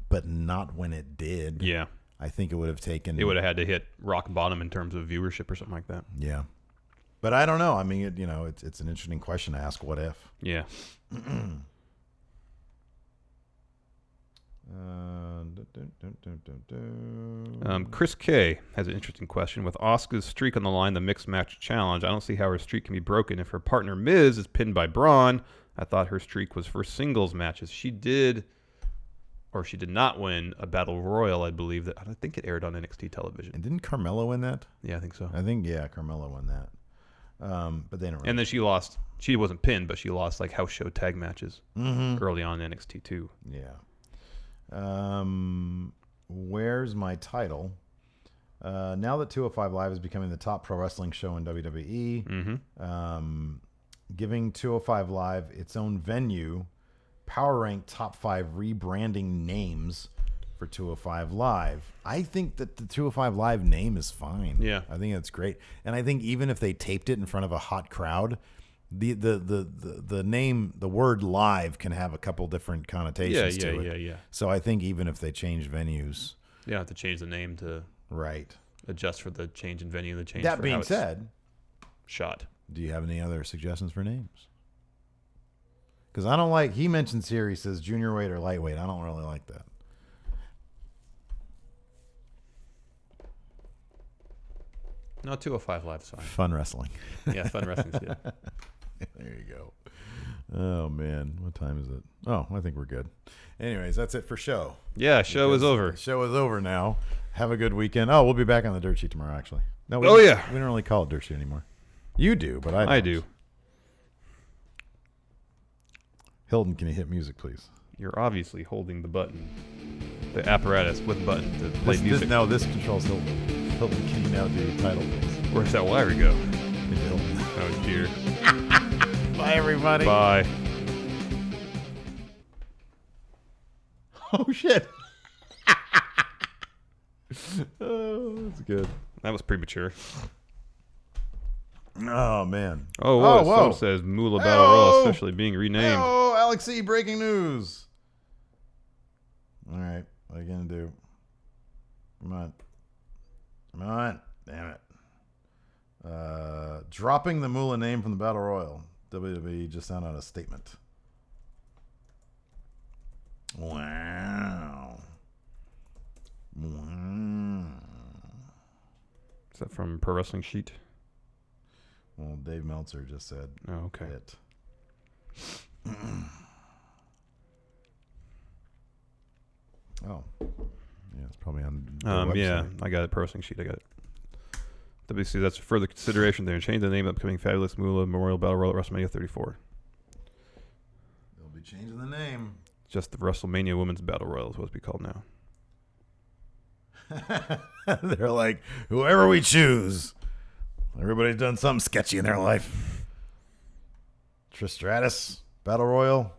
but not when it did. Yeah. I think it would have taken... It would have had to hit rock bottom in terms of viewership or something like that. Yeah. But I don't know. I mean, it's an interesting question to ask. What if? Yeah. Chris K has an interesting question. With Asuka's streak on the line, the mixed match challenge, I don't see how her streak can be broken if her partner Miz is pinned by Braun. I thought her streak was for singles matches. She did not win a battle royal, I believe. I think it aired on NXT television. And didn't Carmella win that? Yeah, I think so. I think, Carmella won that. But they don't really. And then she lost. She wasn't pinned, but she lost like house show tag matches early on in NXT too. Yeah. Where's my title? Now that 205 Live is becoming the top pro wrestling show in WWE, giving 205 Live its own venue, Power Rank top 5 rebranding names for 205 Live. I think that the 205 Live name is fine. Yeah. I think that's great. And I think even if they taped it in front of a hot crowd, the name, the word live can have a couple different connotations to it. Yeah. So I think even if they change venues. You have to change the name to adjust for the change in venue, the change That for being how it's said, shot. do you have any other suggestions for names? Because I don't like, he mentions here, he says junior weight or lightweight. I don't really like that. No, 205 Live's fine. Fun wrestling. Yeah, fun wrestling's good. There you go. Oh, man. What time is it? Oh, I think we're good. Anyways, that's it for show. Yeah, show is over. The show is over now. Have a good weekend. Oh, we'll be back on the Dirt Sheet tomorrow, actually. No, we We don't really call it Dirt Sheet anymore. You do, but I don't. I do. Hilton, can you hit music, please? You're obviously holding the button, the apparatus with the button to play music. This controls Hilton. Hilton, can you now do title, please? Where's that wire go? Hilton. Oh, dear. Bye, everybody. Bye. Oh, shit. Oh, that's good. That was premature. Oh, man. Oh, whoa. Someone says Moolah Battle Royal officially being renamed. Oh, Alex C, breaking news. All right. What are you going to do? Come on. Come on. Damn it. Dropping the Moolah name from the Battle Royal. WWE just sent out a statement. Wow. Is that from Pro Wrestling Sheet? Well, Dave Meltzer just said Oh, okay. it. Oh. Yeah, it's probably on the website. Yeah, I got it. Pro Wrestling Sheet, I got it. WC, that's further consideration. They're changing the name of upcoming Fabulous Moolah Memorial Battle Royal at WrestleMania 34. They'll be changing the name. Just the WrestleMania Women's Battle Royal is what it's be called now. They're like, whoever we choose. Everybody's done something sketchy in their life. Trish Stratus, Battle Royal.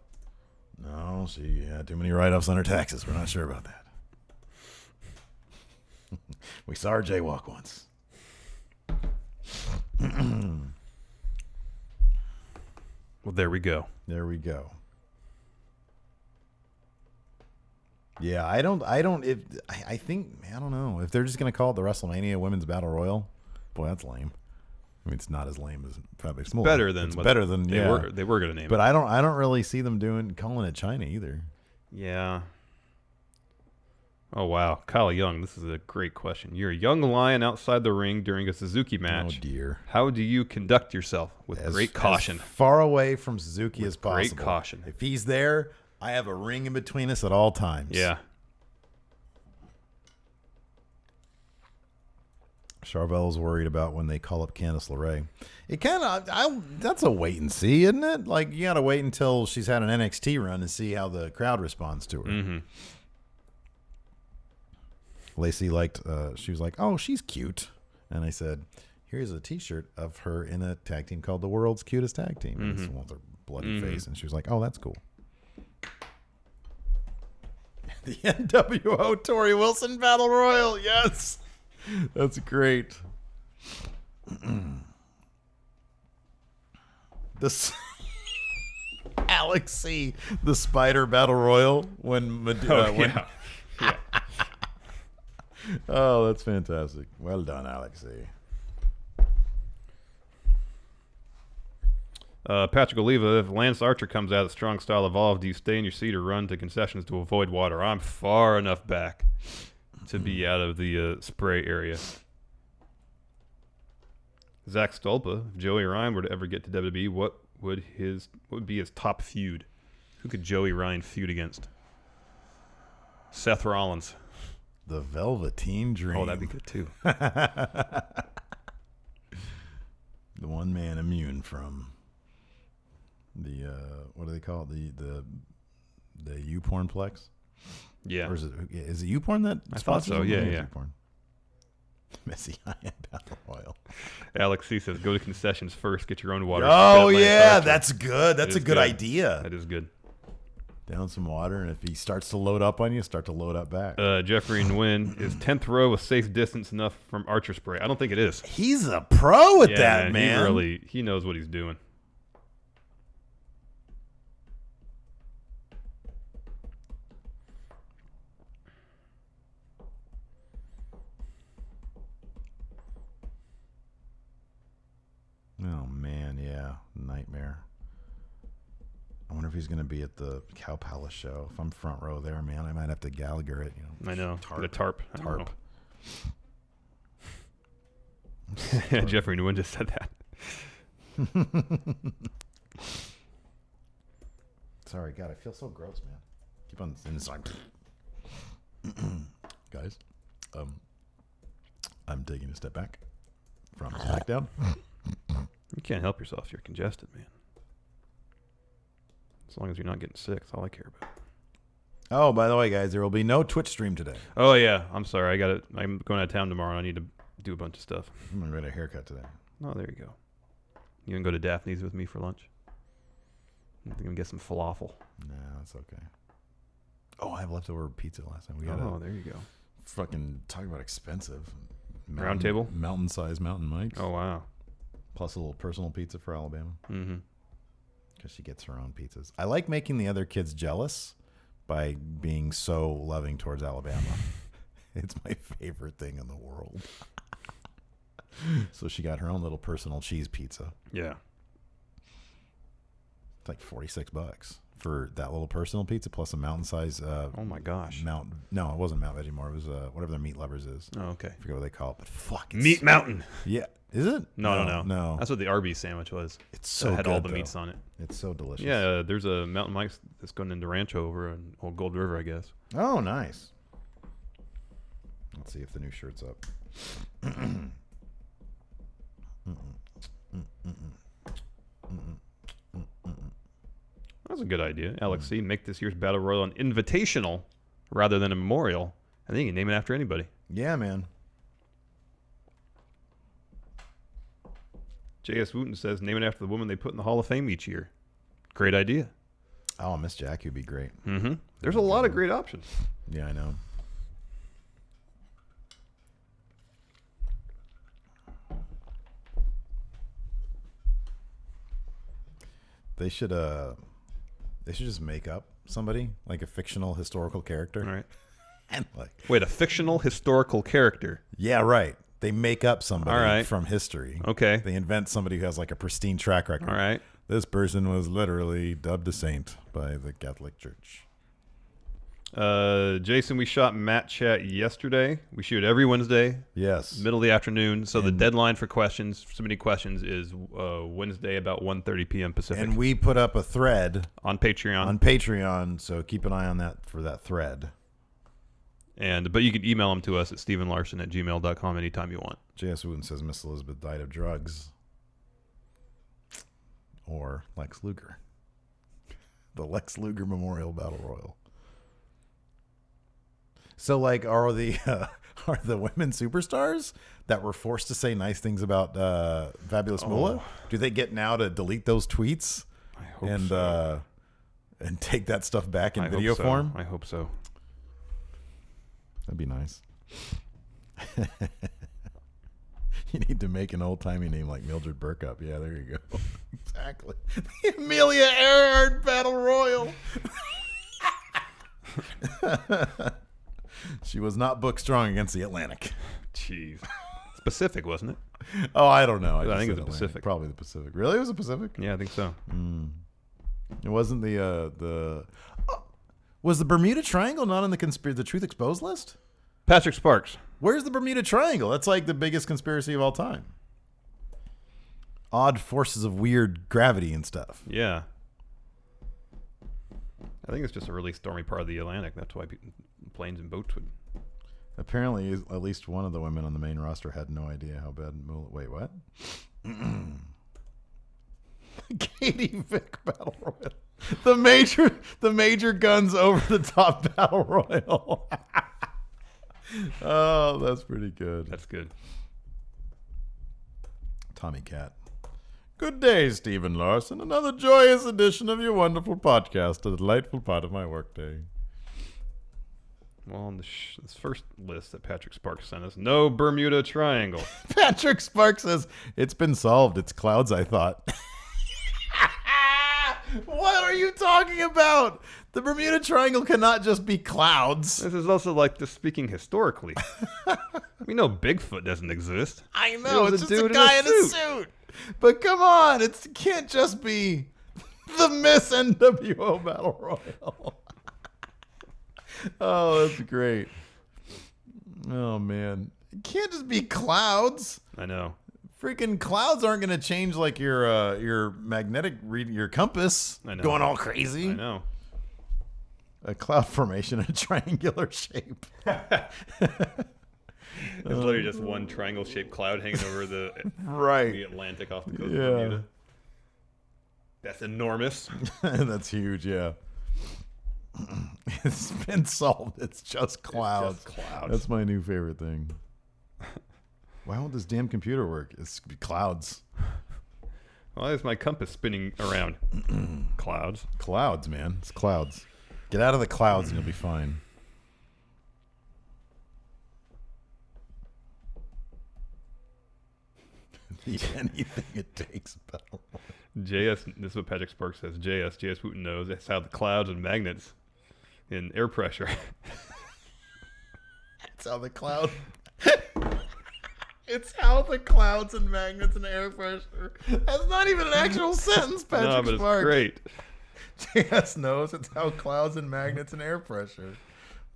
No, she had too many write-offs on her taxes. We're not sure about that. We saw her jaywalk once. Well, there we go. There we go. Yeah, I don't know if they're just going to call it the WrestleMania Women's Battle Royal. Boy, that's lame. I mean, it's not as lame as Fabulous Moolah. Better than they were going to name but it. I don't really see them calling it China either. Yeah. Oh, wow. Kyle Young, this is a great question. You're a young lion outside the ring during a Suzuki match. Oh, dear. How do you conduct yourself? With great caution. As far away from Suzuki as possible. Great caution. If he's there, I have a ring in between us at all times. Yeah. Charvel's worried about when they call up Candice LeRae. It kind of, that's a wait and see, isn't it? Like, you got to wait until she's had an NXT run and see how the crowd responds to her. Mm-hmm. Lacey she was like, oh, she's cute. And I said, here's a t-shirt of her in a tag team called the World's Cutest Tag Team. And it's one with her bloody face. And she was like, oh, that's cool. The NWO Tori Wilson Battle Royal. Yes. That's great. This Alex C, the Spider Battle Royal Yeah. Oh, that's fantastic. Well done, Alex C. Patrick Oliva, if Lance Archer comes out of Strong Style Evolved, do you stay in your seat or run to concessions to avoid water? I'm far enough back to be out of the spray area. Zach Stolpa, if Joey Ryan were to ever get to WWE, what would be his top feud? Who could Joey Ryan feud against? Seth Rollins. The Velveteen Dream. Oh, that'd be good too. The one man immune from the what do they call it? The U-Pornplex? Yeah. Or is it U-Porn that? I thought so. Yeah. U-Porn. Messiah Battle Royal. Alex C says, go to concessions first, get your own water. Oh, yeah, that's good. That's a good idea. That is good. Down some water, and if he starts to load up on you, start to load up back. Jeffrey Nguyen, is 10th row a safe distance enough from Archer spray? I don't think it is. He's a pro at that, man. He knows what he's doing. Oh, man, yeah. Nightmare. I wonder if he's going to be at the Cow Palace show. If I'm front row there, man, I might have to Gallagher it. I know. Get a tarp. Tarp. Jeffrey Nguyen just said that. Sorry, God, I feel so gross, man. Keep on inside. Guys, I'm taking a step back from SmackDown. You can't help yourself. You're congested, man. As long as you're not getting sick, that's all I care about. Oh, by the way, guys, there will be no Twitch stream today. Oh yeah, I'm sorry. I'm going out of town tomorrow. And I need to do a bunch of stuff. I'm gonna get a haircut today. Oh, there you go. You gonna go to Daphne's with me for lunch? I'm gonna get some falafel. No, that's okay. Oh, I have leftover pizza last time. We got there you go. fucking talk about expensive. Round table? Mountain-sized Mountain Mike's. Oh wow. Plus a little personal pizza for Alabama. Mm-hmm. Because she gets her own pizzas. I like making the other kids jealous by being so loving towards Alabama. It's my favorite thing in the world. So she got her own little personal cheese pizza. Yeah. It's like $46 for that little personal pizza plus a mountain size. Oh my gosh. No, it wasn't Mount Vegemite. It was whatever their meat lovers is. Oh, okay. I forget what they call it, but fuck. Meat Mountain. Yeah. Is it? No. That's what the Arby's sandwich was. It's so it had good, all the though. meats on it. It's so delicious. Yeah, there's a Mountain Mike's that's going into Rancho over in Old Gold River, I guess. Oh, nice. Let's see if the new shirt's up. That's a good idea. Alex C. Make this year's Battle Royal an invitational rather than a memorial. I think you can name it after anybody. Yeah, man. J.S. Wooten says, name it after the woman they put in the Hall of Fame each year. Great idea. Oh, Miss Jackie would be great. Mm-hmm. There's a lot of great options. Yeah, I know. They should just make up somebody, like a fictional historical character. All right. And like, wait, a fictional historical character. Yeah, right. They make up somebody from history. Okay. They invent somebody who has like a pristine track record. All right. This person was literally dubbed a saint by the Catholic Church. Jason, we shot Matt Chat yesterday. We shoot every Wednesday. Yes. Middle of the afternoon. So the deadline for questions, submitting questions, is Wednesday about 1:30 p.m. Pacific. And we put up a thread on Patreon. So keep an eye on that for that thread. But you can email them to us at stephenlarson@gmail.com anytime you want. J.S. Wooten says Miss Elizabeth died of drugs. Or Lex Luger. The Lex Luger Memorial Battle Royal. So, like, are the women superstars that were forced to say nice things about Fabulous Moolah? Do they get now to delete those tweets? I hope so. And take that stuff back in video form? I hope so. That'd be nice. You need to make an old-timey name like Mildred Burkup. Yeah, there you go. Exactly. The Amelia Earhart Battle Royal. She was not book strong against the Atlantic. Jeez. It's Pacific, wasn't it? Oh, I don't know. I think it was the Atlantic. Pacific. Probably the Pacific. Really? It was the Pacific? Yeah, I think so. It wasn't was the Bermuda Triangle not on the Truth Exposed list? Patrick Sparks. Where's the Bermuda Triangle? That's like the biggest conspiracy of all time. Odd forces of weird gravity and stuff. Yeah. I think it's just a really stormy part of the Atlantic. That's why planes and boats would. Apparently, at least one of the women on the main roster had no idea how bad Moolah. Wait, what? Katie Vick Battle Royal. The major guns over the top Battle Royal. Oh, that's pretty good. That's good. Tommy Cat. Good day, Stephen Larson. Another joyous edition of your wonderful podcast. A delightful part of my workday. Well, on this first list that Patrick Sparks sent us, no Bermuda Triangle. Patrick Sparks says, it's been solved. It's clouds, I thought. What are you talking about? The Bermuda Triangle cannot just be clouds. This is also like just speaking historically. We know Bigfoot doesn't exist. I know. It's just a dude guy in a suit. But come on. It can't just be the Miss NWO Battle Royal. Oh, that's great. Oh, man. can't just be clouds. I know. Freaking clouds aren't going to change like your magnetic your compass. I know. Going all crazy. I know. A cloud formation in a triangular shape. It's literally just one triangle-shaped cloud hanging over the Atlantic off the coast of Bermuda. That's enormous. That's huge, yeah. It's been solved. It's just clouds. It's just clouds. That's my new favorite thing. Why won't this damn computer work? It's clouds. Well, there's my compass spinning around. Clouds. Clouds, man. It's clouds. Get out of the clouds and you'll be fine. Anything it takes. JS, this is what Patrick Sparks says. JS Wooten knows that's how the clouds and magnets in air pressure. It's how the cloud. It's how the clouds and magnets and air pressure. That's not even an actual sentence, Patrick No, but Sparks. it's great. JS knows it's how clouds and magnets and air pressure.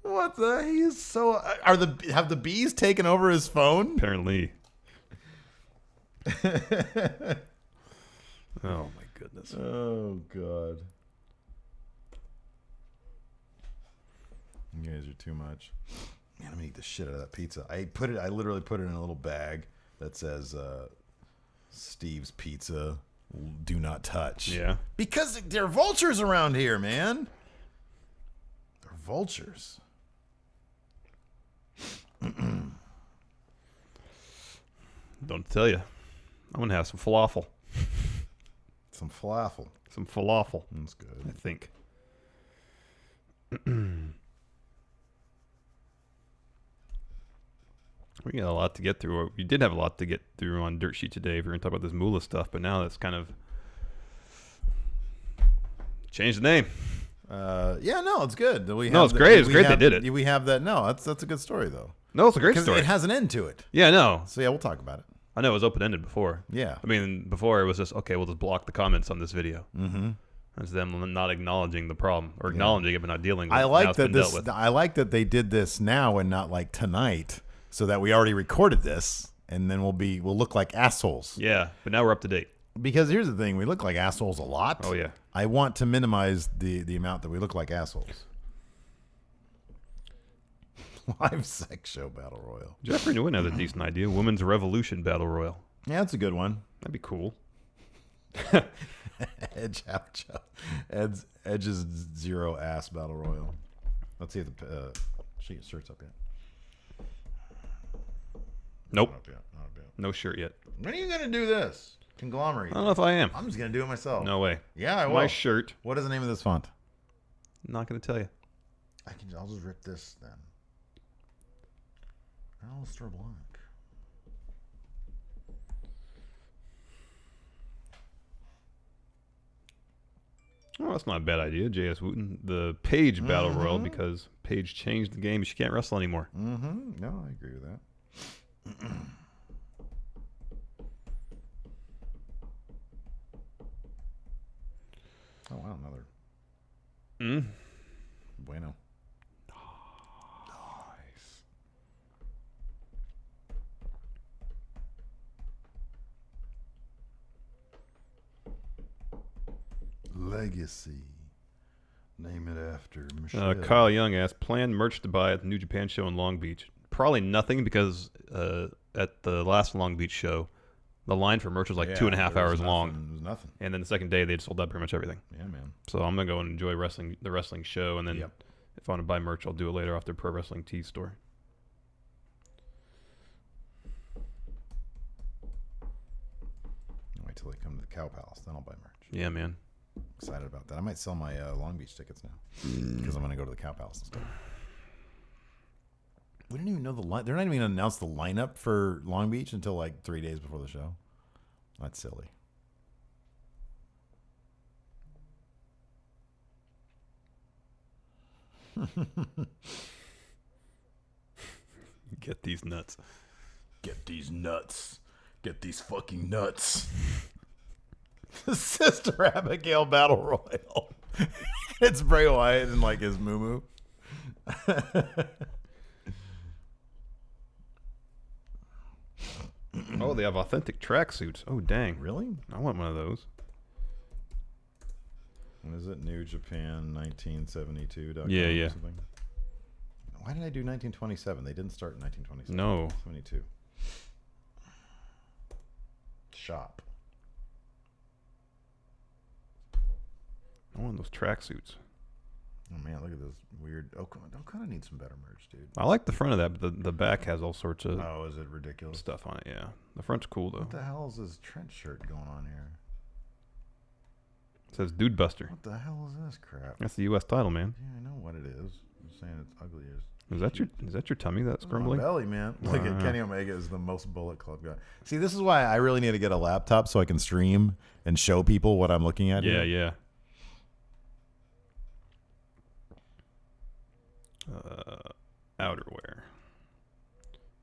What the? He's so. Have the bees taken over his phone? Apparently. Oh my goodness. Oh God. You guys are too much. Man, I'm gonna eat the shit out of that pizza. I literally put it in a little bag that says Steve's Pizza, do not touch. Yeah. Because there are vultures around here, man. They're vultures. Don't tell you. I'm gonna have some falafel. Some falafel. Some falafel. That's good. I think. We got a lot to get through. We did have a lot to get through on Dirt Sheet today. If we're going to talk about this Moolah stuff, but now that's kind of changed the name. Yeah, no, it's good. It's great. It's great they did it. We have that. No, that's a good story though. No, it's a great Because story. it has an end to it. Yeah, no. So yeah, we'll talk about it. I know it was open-ended before. Yeah. I mean, before it was just, okay, we'll just block the comments on this video. Mm-hmm. That's them not acknowledging the problem or acknowledging it but not dealing with it. I Now like it's that been dealt with. I like that they did this now and not like tonight, so that we already recorded this and then we'll look like assholes. Yeah, but now we're up to date. Because here's the thing, we look like assholes a lot. Oh, yeah. I want to minimize the amount that we look like assholes. Live sex show battle royal. Jeffrey Nguyen has a decent idea. Women's Revolution Battle Royal. Yeah, that's a good one. That'd be cool. Edge's zero ass battle royal. Let's see if the shirt's up yet. Nope. Not up yet. No shirt yet. When are you gonna do this? Conglomerate. I don't know if I am. I'm just gonna do it myself. No way. Yeah, I will. My shirt. What is the name of this font? Not going to tell you. I'll just rip this then. I'll stir blanc. Oh, that's not a bad idea, J.S. Wooten. The Paige Battle Royal, because Paige changed the game. She can't wrestle anymore. Mm-hmm. No, I agree with that. Oh, wow, another. Bueno. Nice. Legacy. Name it after Michelle. Kyle Young asked, planned merch to buy at the New Japan show in Long Beach. Probably nothing because at the last Long Beach show, the line for merch was like 2.5 hours long. It was nothing. And then the second day, they'd sold out pretty much everything. Yeah, man. So I'm going to go and enjoy the wrestling show. And then if I want to buy merch, I'll do it later off their Pro Wrestling Tees store. I'll wait till they come to the Cow Palace. Then I'll buy merch. Yeah, man. Excited about that. I might sell my Long Beach tickets now because I'm going to go to the Cow Palace and stuff. We didn't even know the line. They're not even going to announce the lineup for Long Beach until like 3 days before the show. That's silly. Get these nuts. Get these nuts. Get these fucking nuts. Sister Abigail Battle Royal. It's Bray Wyatt and like his moo-moo. Oh, they have authentic tracksuits. Oh, dang. Really? I want one of those. What is it? New Japan 1972.com Yeah, yeah. or something? Why did I do 1927? They didn't start in 1927. No. 72. Shop. I want those tracksuits. Oh man, look at this weird. Okada needs some better merch, dude. I like the front of that, but the back has all sorts of Oh, is it ridiculous? stuff on it. Yeah, the front's cool though. What the hell is this trench shirt going on here? It says Dude Buster. What the hell is this crap? That's the U.S. title, man. Yeah, I know what it is. I'm saying it's ugly as. Is that your tummy that's My grumbling? belly, man. Look at Wow. Kenny Omega is the most Bullet Club guy. See, this is why I really need to get a laptop so I can stream and show people what I'm looking at. Yeah, here. yeah. Outerwear.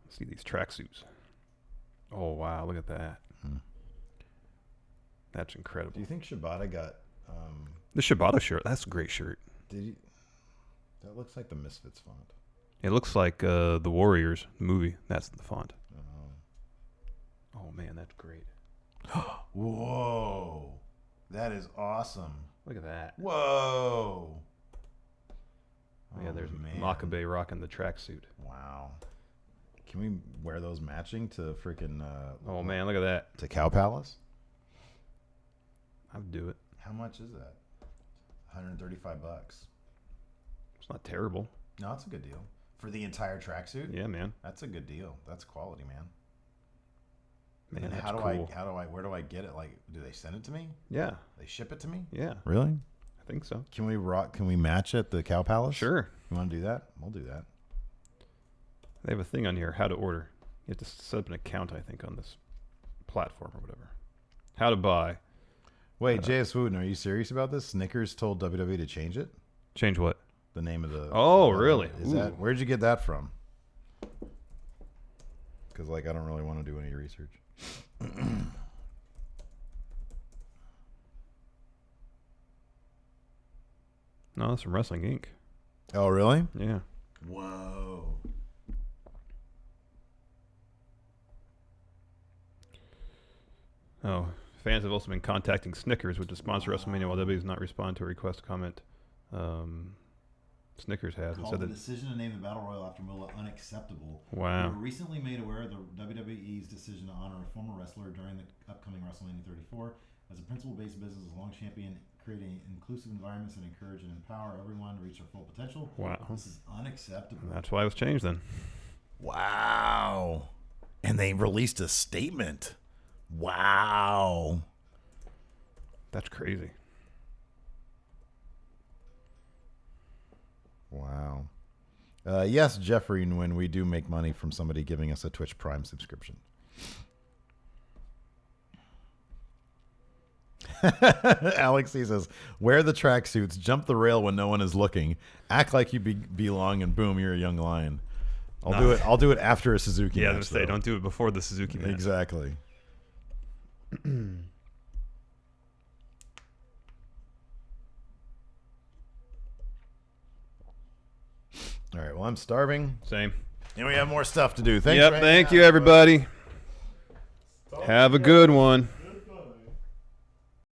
See these tracksuits. Oh wow, look at that. That's incredible. Do you think Shibata got? The Shibata shirt. That's a great shirt. Did he? That looks like the Misfits font. It looks like the Warriors movie. That's the font. Oh man, that's great. Whoa, that is awesome. Look at that. Whoa. Oh, yeah, there's man. Makabe rocking the tracksuit. Wow. Can we wear those matching to freaking? Oh man, look at that. To Cow Palace. I'd do it. How much is that? $135. It's not terrible. No, that's a good deal for the entire tracksuit. Yeah, man. That's a good deal. That's quality, man. Man, And that's how do cool. where do I get it? Like, do they send it to me? Yeah, They ship it to me? yeah. Really? I think so. Can we match at the Cow Palace? Sure. You want to do that? We'll do that. They have a thing on here, how to order. You have to set up an account, I think, on this platform or whatever. How to buy. Wait, J.S. Wooten, are you serious about this? Snickers told WWE to change it? Change what? The name of the... Oh, really? Is Ooh. that... Where'd you get that from? Because, like, I don't really want to do any research. No, that's from Wrestling Inc. Oh, really? Yeah. Whoa. Oh, fans have also been contacting Snickers, which is sponsor WrestleMania, while WWE has not responded to a request to comment. Snickers has. And Called said the that, decision to name the Battle Royal after Moolah unacceptable. Wow. We were recently made aware of the WWE's decision to honor a former wrestler during the upcoming WrestleMania 34. As a principle-based business, as a long champion, creating inclusive environments that encourage and empower everyone to reach their full potential. Wow. This is unacceptable. That's why it was changed then. Wow. And they released a statement. Wow. That's crazy. Wow. Yes, Jeffrey, when we do make money from somebody giving us a Twitch Prime subscription. Alex he says, wear the tracksuits, jump the rail when no one is looking, act like you belong, and boom, you're a young lion. I'll do it after a Suzuki Yeah, I match. was going to say, though. don't do it before the Suzuki match. Exactly. All right, well, I'm starving, Same. and we have more stuff to do. Thanks. Yep, for thank hanging you, out, everybody. Have a good one.